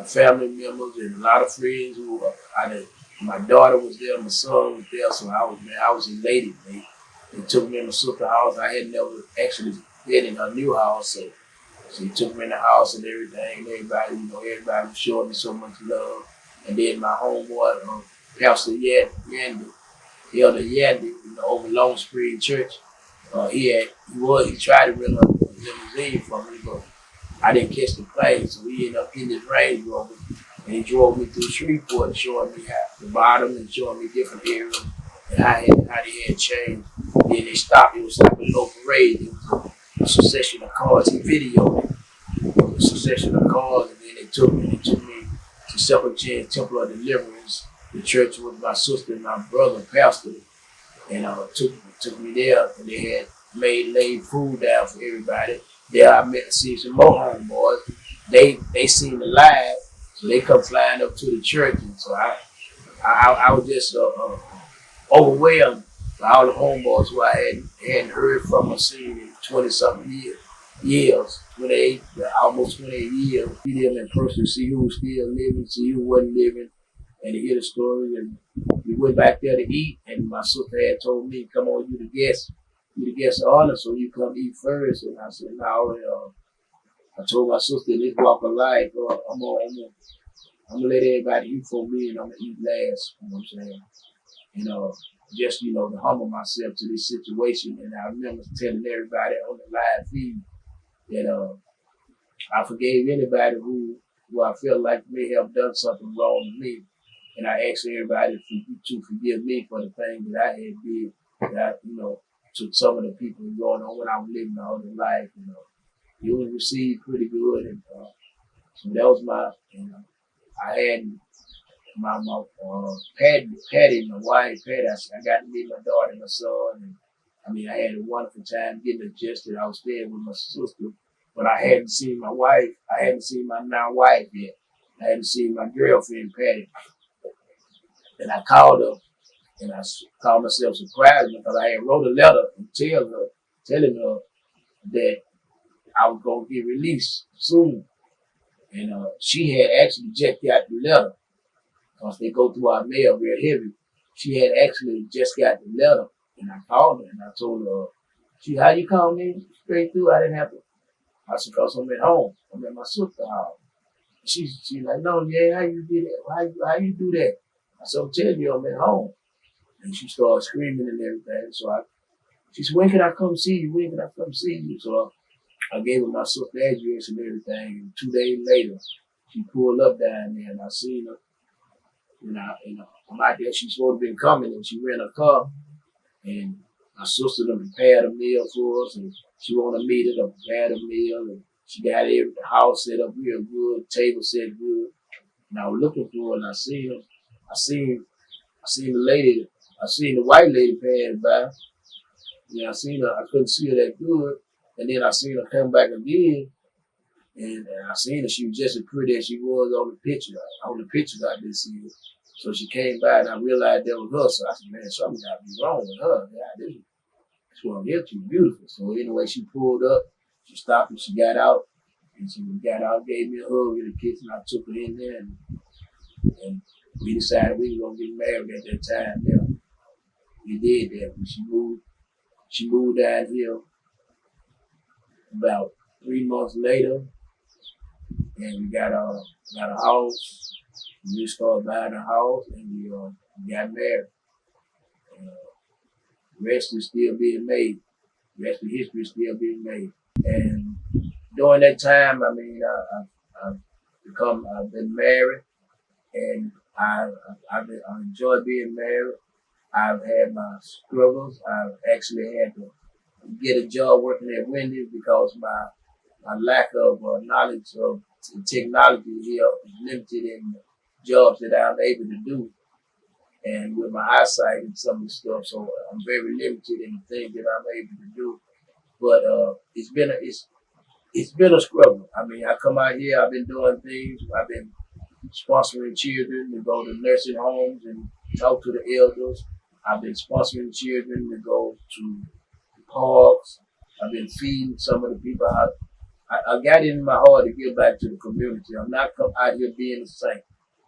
family members and a lot of friends who my daughter was there, my son was there. So I was elated. They took me in my sister's house. I had never actually been in her new house, so she took me in the house and everything. And everybody was showing me so much love. And then my homeboy, Pastor Yandy, Elder Yandy, over Long Spring Church, he tried to rent a limousine for me, but I didn't catch the plane, so he ended up in his Range Rover, and he drove me through Shreveport, showing me the bottom and showing me different areas and how they had changed. Then they stopped. It was like a low parade. It was a succession of cars. He videoed it. A succession of cars, and then they took me to Second Chance Temple of Deliverance, the church with my sister and my brother pastor, and took me there, and they had laid food down for everybody. There I met to see some more homeboys. They seen the live, so they come flying up to the church, and so I was just overwhelmed by all the homeboys who I hadn't heard from or seen in 20-something years, almost 28 years. See them in person, see who was still living, see who wasn't living, and to hear the story. And we went back there to eat, and my sister had told me, "Come on, you the guest of honor, so you come eat first." And I said, "No." I told my sister, "This walk of life, I'm gonna let everybody eat for me, and I'm gonna eat last." You know what I'm saying? Just to humble myself to this situation. And I remember telling everybody on the live feed that I forgave anybody who I felt like may have done something wrong to me. And I asked everybody to forgive me for the things that I had did, that to some of the people going on when I was living my own life. It was received pretty good. And so that was I had my Patty, my wife, Patty. I got to meet my daughter and my son. And I had a wonderful time getting adjusted. I was staying with my sister, but I hadn't seen my wife. I hadn't seen my now wife yet. I hadn't seen my girlfriend, Patty. And I called her, and I called myself surprised because I had wrote a letter and telling her that I was going to get released soon. And she had actually just got the letter, because they go through our mail real heavy. She had actually just got the letter, and I called her and I told her, "How you call me straight through? I didn't have to." I said, "Because I'm at home. I'm at my sister's house." She's like, "No, yeah, how you did that? How you do that?" I said, "I'm telling you, I'm at home." And she started screaming and everything. So she said, "When can I come see you? When can I come see you?" So I gave her my sister's address and everything. And 2 days later, she pulled up down there, and I seen her. And I'm out there. She's supposed to be coming, and she ran a car, and my sister done prepared a meal for us, and she wanted me to prepare the meal, and she got the house set up real good, table set good. And I was looking for her, and I seen her. I seen the lady. I seen the white lady pass by. Yeah, I seen her. I couldn't see her that good, and then I seen her come back again, and I seen her. She was just as pretty as she was on the picture. On the pictures, I did see her. So she came by, and I realized that was her. So I said, "Man, something got to be wrong with her. Yeah, this one here too beautiful." So anyway, she pulled up. She stopped and she got out. And she got out, gave me a hug in the kitchen. I took her in there, and we decided we were gonna get married at that time. Yeah, we did that. When she moved down here about 3 months later, and we got a house. We started buying a house, and we got married. The rest is still being made. The rest of history is still being made. And during that time, I mean, I've been married, and I enjoy being married. I've had my struggles. I've actually had to get a job working at Wendy's because my lack of knowledge of technology here is limited in the jobs that I'm able to do, and with my eyesight and some of the stuff, so I'm very limited in the things that I'm able to do. But it's been a struggle. I mean, I come out here, I've been doing things. I've been sponsoring children to go to nursing homes and talk to the elders. I've been sponsoring children to go to parks. I've been feeding some of the people. I got it in my heart to give back to the community. I'm not come out here being a saint.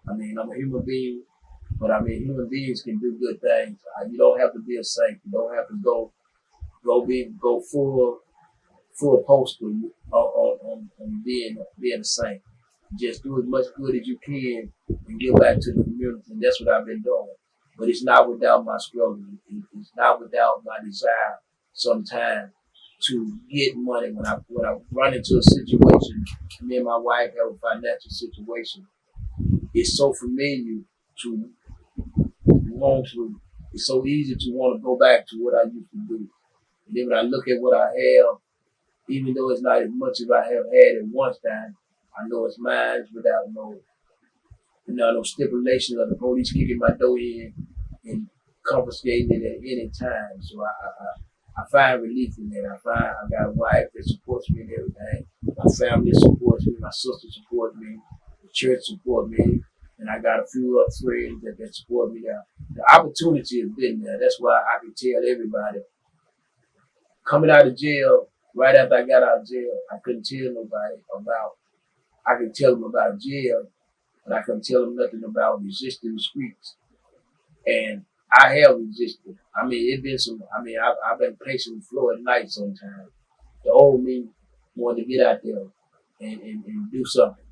I mean, I'm a human being, but I mean, human beings can do good things. You don't have to be a saint. You don't have to go full poster on being a saint. Just do as much good as you can and give back to the community, and that's what I've been doing. But it's not without my struggle. It's not without my desire sometimes to get money. When I run into a situation, me and my wife have a financial situation, it's so familiar to want to, it's so easy to want to go back to what I used to do. And then when I look at what I have, even though it's not as much as I have had at one time, I know it's mine without no stipulation of the police kicking my door in and confiscating it at any time. So I find relief in that. I got a wife that supports me and everything. My family supports me. My sister supports me. The church supports me. And I got a few other friends that support me. The opportunity has been there. That's why I can tell everybody. Coming out of jail, right after I got out of jail, I couldn't tell nobody about, I could tell them about jail, but I couldn't tell them nothing about resisting the streets. And I have resisted. I mean, I've been pacing the floor at night sometimes. The old me wanted to get out there and do something.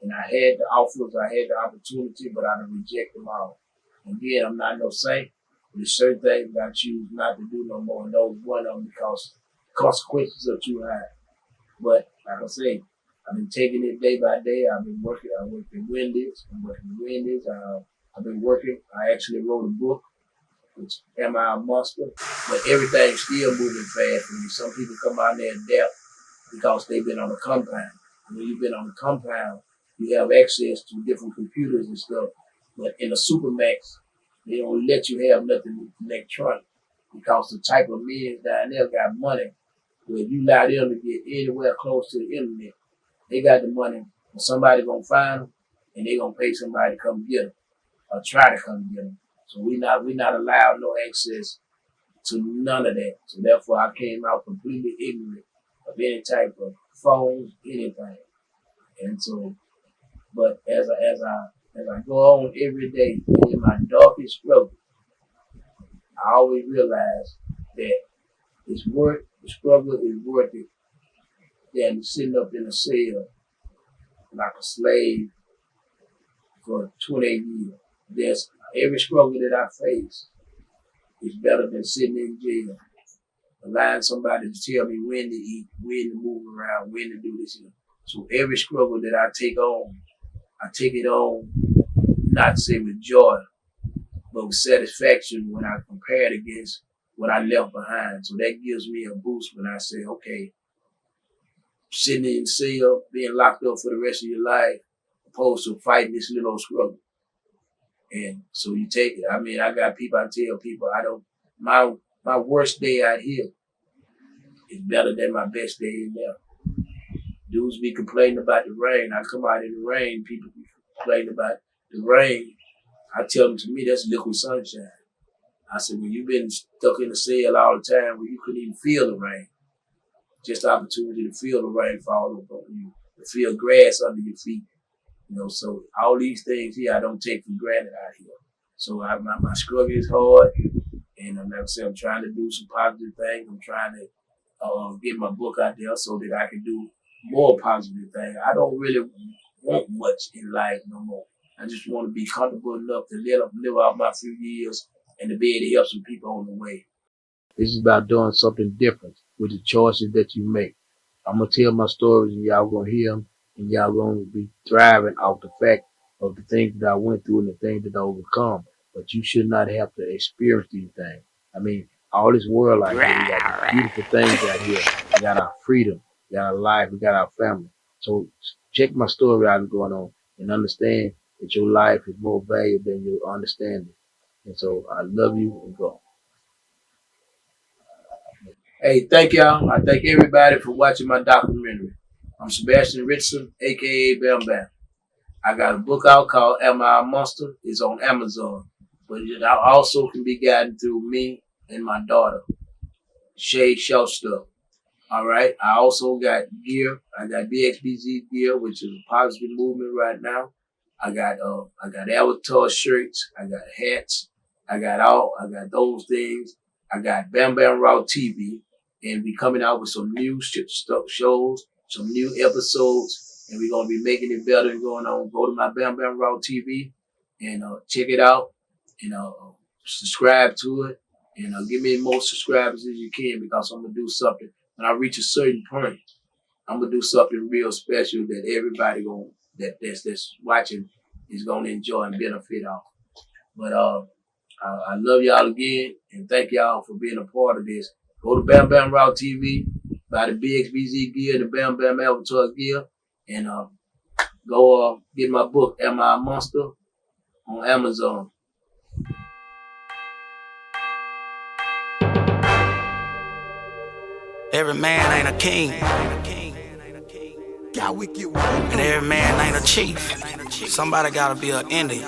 And I had the offers, I had the opportunity, but I rejected them all. Again, I'm not no saint, but there's certain things I choose not to do no more, and those one of them because the consequences are too high. But like I say, I've been taking it day by day. I've been working. I work in Wendy's. I've been working. I actually wrote a book, which Am I a Monster? But everything's still moving fast for me. Some people come out there and doubt because they've been on the compound. When you've been on the compound, you have access to different computers and stuff. But in a Supermax, they don't let you have nothing electronic because the type of men down there got money. Where if you allow them to get anywhere close to the internet, they got the money. And somebody gonna find them, and they gonna pay somebody to come get them or try to come get them. So we not allowed no access to none of that. So therefore, I came out completely ignorant of any type of phones, anything. And so, but as I go on every day in my darkest struggle, I always realize that the struggle is worth it than sitting up in a cell like a slave for 28 years. Every struggle that I face is better than sitting in jail, allowing somebody to tell me when to eat, when to move around, when to do this. So every struggle that I take on, I take it on, not to say with joy, but with satisfaction when I compare it against what I left behind. So that gives me a boost when I say, okay, sitting in cell, being locked up for the rest of your life, opposed to fighting this little struggle. And so you take it. I mean, I got people, I tell people, my worst day out here is better than my best day in there. Dudes be complaining about the rain. I come out in the rain, people be complaining about the rain. I tell them, to me, that's liquid sunshine. I said, when you've been stuck in the cell all the time where you couldn't even feel the rain, just the opportunity to feel the rain fall upon you, to feel grass under your feet. You know, so all these things here I don't take for granted out here. So my struggle is hard, and like I said, I'm trying to do some positive things. I'm trying to get my book out there so that I can do more positive things. I don't really want much in life no more. I just want to be comfortable enough to live out my few years and to be able to help some people on the way. This is about doing something different with the choices that you make. I'm going to tell my stories and y'all going to hear them, and y'all going to be thriving off the fact of the things that I went through and the things that I overcome. But you should not have to experience these things. I mean, all this world out here, we got beautiful things out here. We got our freedom, we got our life, we got our family. So check my story out and going on and understand that your life is more valuable than your understanding. And so I love you and go. Hey, thank y'all. I thank everybody for watching my documentary. I'm Sebastian Richardson, a.k.a. BammBamm. I got a book out called Am I a Monster? It's on Amazon. But it also can be gotten through me and my daughter, Shay Shelster. All right. I also got gear. I got BXBZ gear, which is a positive movement right now. I got Avatar shirts. I got hats. I got those things. I got BammBamm Raw TV, and we coming out with some new shows, some new episodes, and we're gonna be making it better and going on. Go to my BammBamm Raw TV and check it out, and subscribe to it, and give me more subscribers as you can, because I'm gonna do something. When I reach a certain point, I'm gonna do something real special that everybody that's watching is gonna enjoy and benefit off. But I love y'all again, and thank y'all for being a part of this. Go to BammBamm Raw TV, buy the BXBZ gear, the BammBamm Avatar gear, and go get my book, Am I a Monster? On Amazon. Every man ain't a king, and every man ain't a chief. Somebody gotta be an Indian. You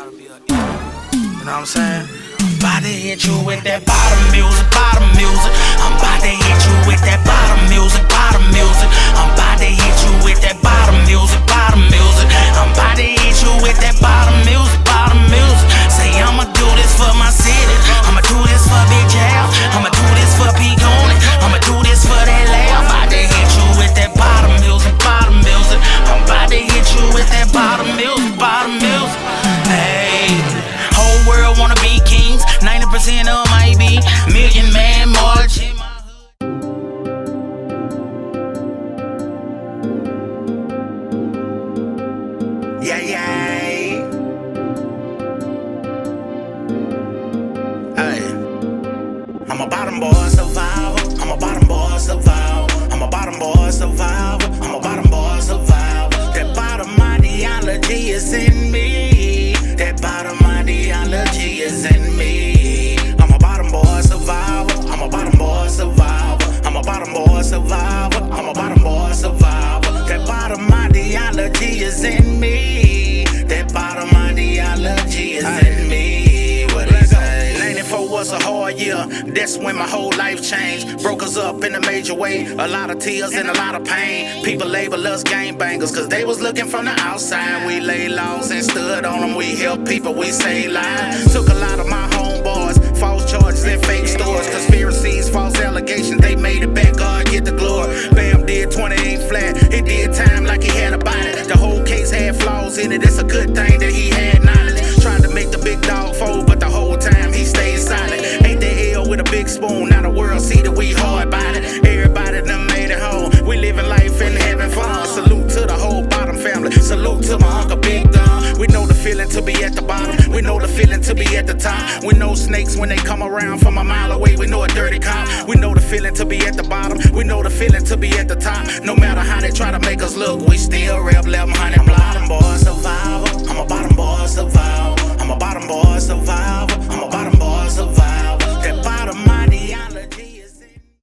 know what I'm saying? I'm about to hit you with that bottom music, bottom music. I'm about to hit you with that bottom music, bottom music. I'm about to hit you with that bottom music, bottom music. I'm about to hit you with that bottom music, bottom music. Say I'ma do this for my city, I'ma do this for Big Jail, I'ma do this for P-Coney, I'ma do this for that lay. I'm about to hit you with that bottom music, bottom music. I'm about to hit you with that bottom music, bottom music. Hey, whole world wanna be kings, 90% of them might be million man march. Yeah, yeah. Hey, I'm a bottom boy survivor. I'm a bottom boy survivor. I'm a bottom boy survivor. I'm a bottom boy survivor. That bottom ideology is in me. That bottom ideology is in me. I'm a bottom boy survivor. I'm a bottom boy survivor. I'm a bottom boy survivor. I'm a bottom boy survivor. That bottom ideology is in me. That bottom ideology is in me. What is it? 94 was a hard year. That's when my whole life changed. Broke us up in a major way. A lot of tears and a lot of pain. People label us gangbangers cause they was looking from the outside. We laid laws and stood on them. We helped people, we saved lives. Took a lot of my homeboys. False charges and fake stores. Conspiracies, false allegations. They made it back, God get the glory. Bam did 28 flat. He did time like he had a body. The whole case had flaws in it. It's a good thing that he had knowledge. Tried to make the big dog fold, but the whole time he stayed silent. Ate the L with a big spoon. Now the world see that we hard by it. Everybody done made it home. We living life and having fun. Salute to the whole bottom family. Salute to my uncle Big Don. We know the feeling to be at the bottom. We know the feeling to be at the top. We know snakes when they come around from a mile away. We know a dirty cop. We know the feeling to be at the bottom. We know the feeling to be at the top. No matter how they try to make us look, we still rep 1100. I'm a bottom boy survivor. I'm a bottom boy survivor. I'm a bottom boy survivor.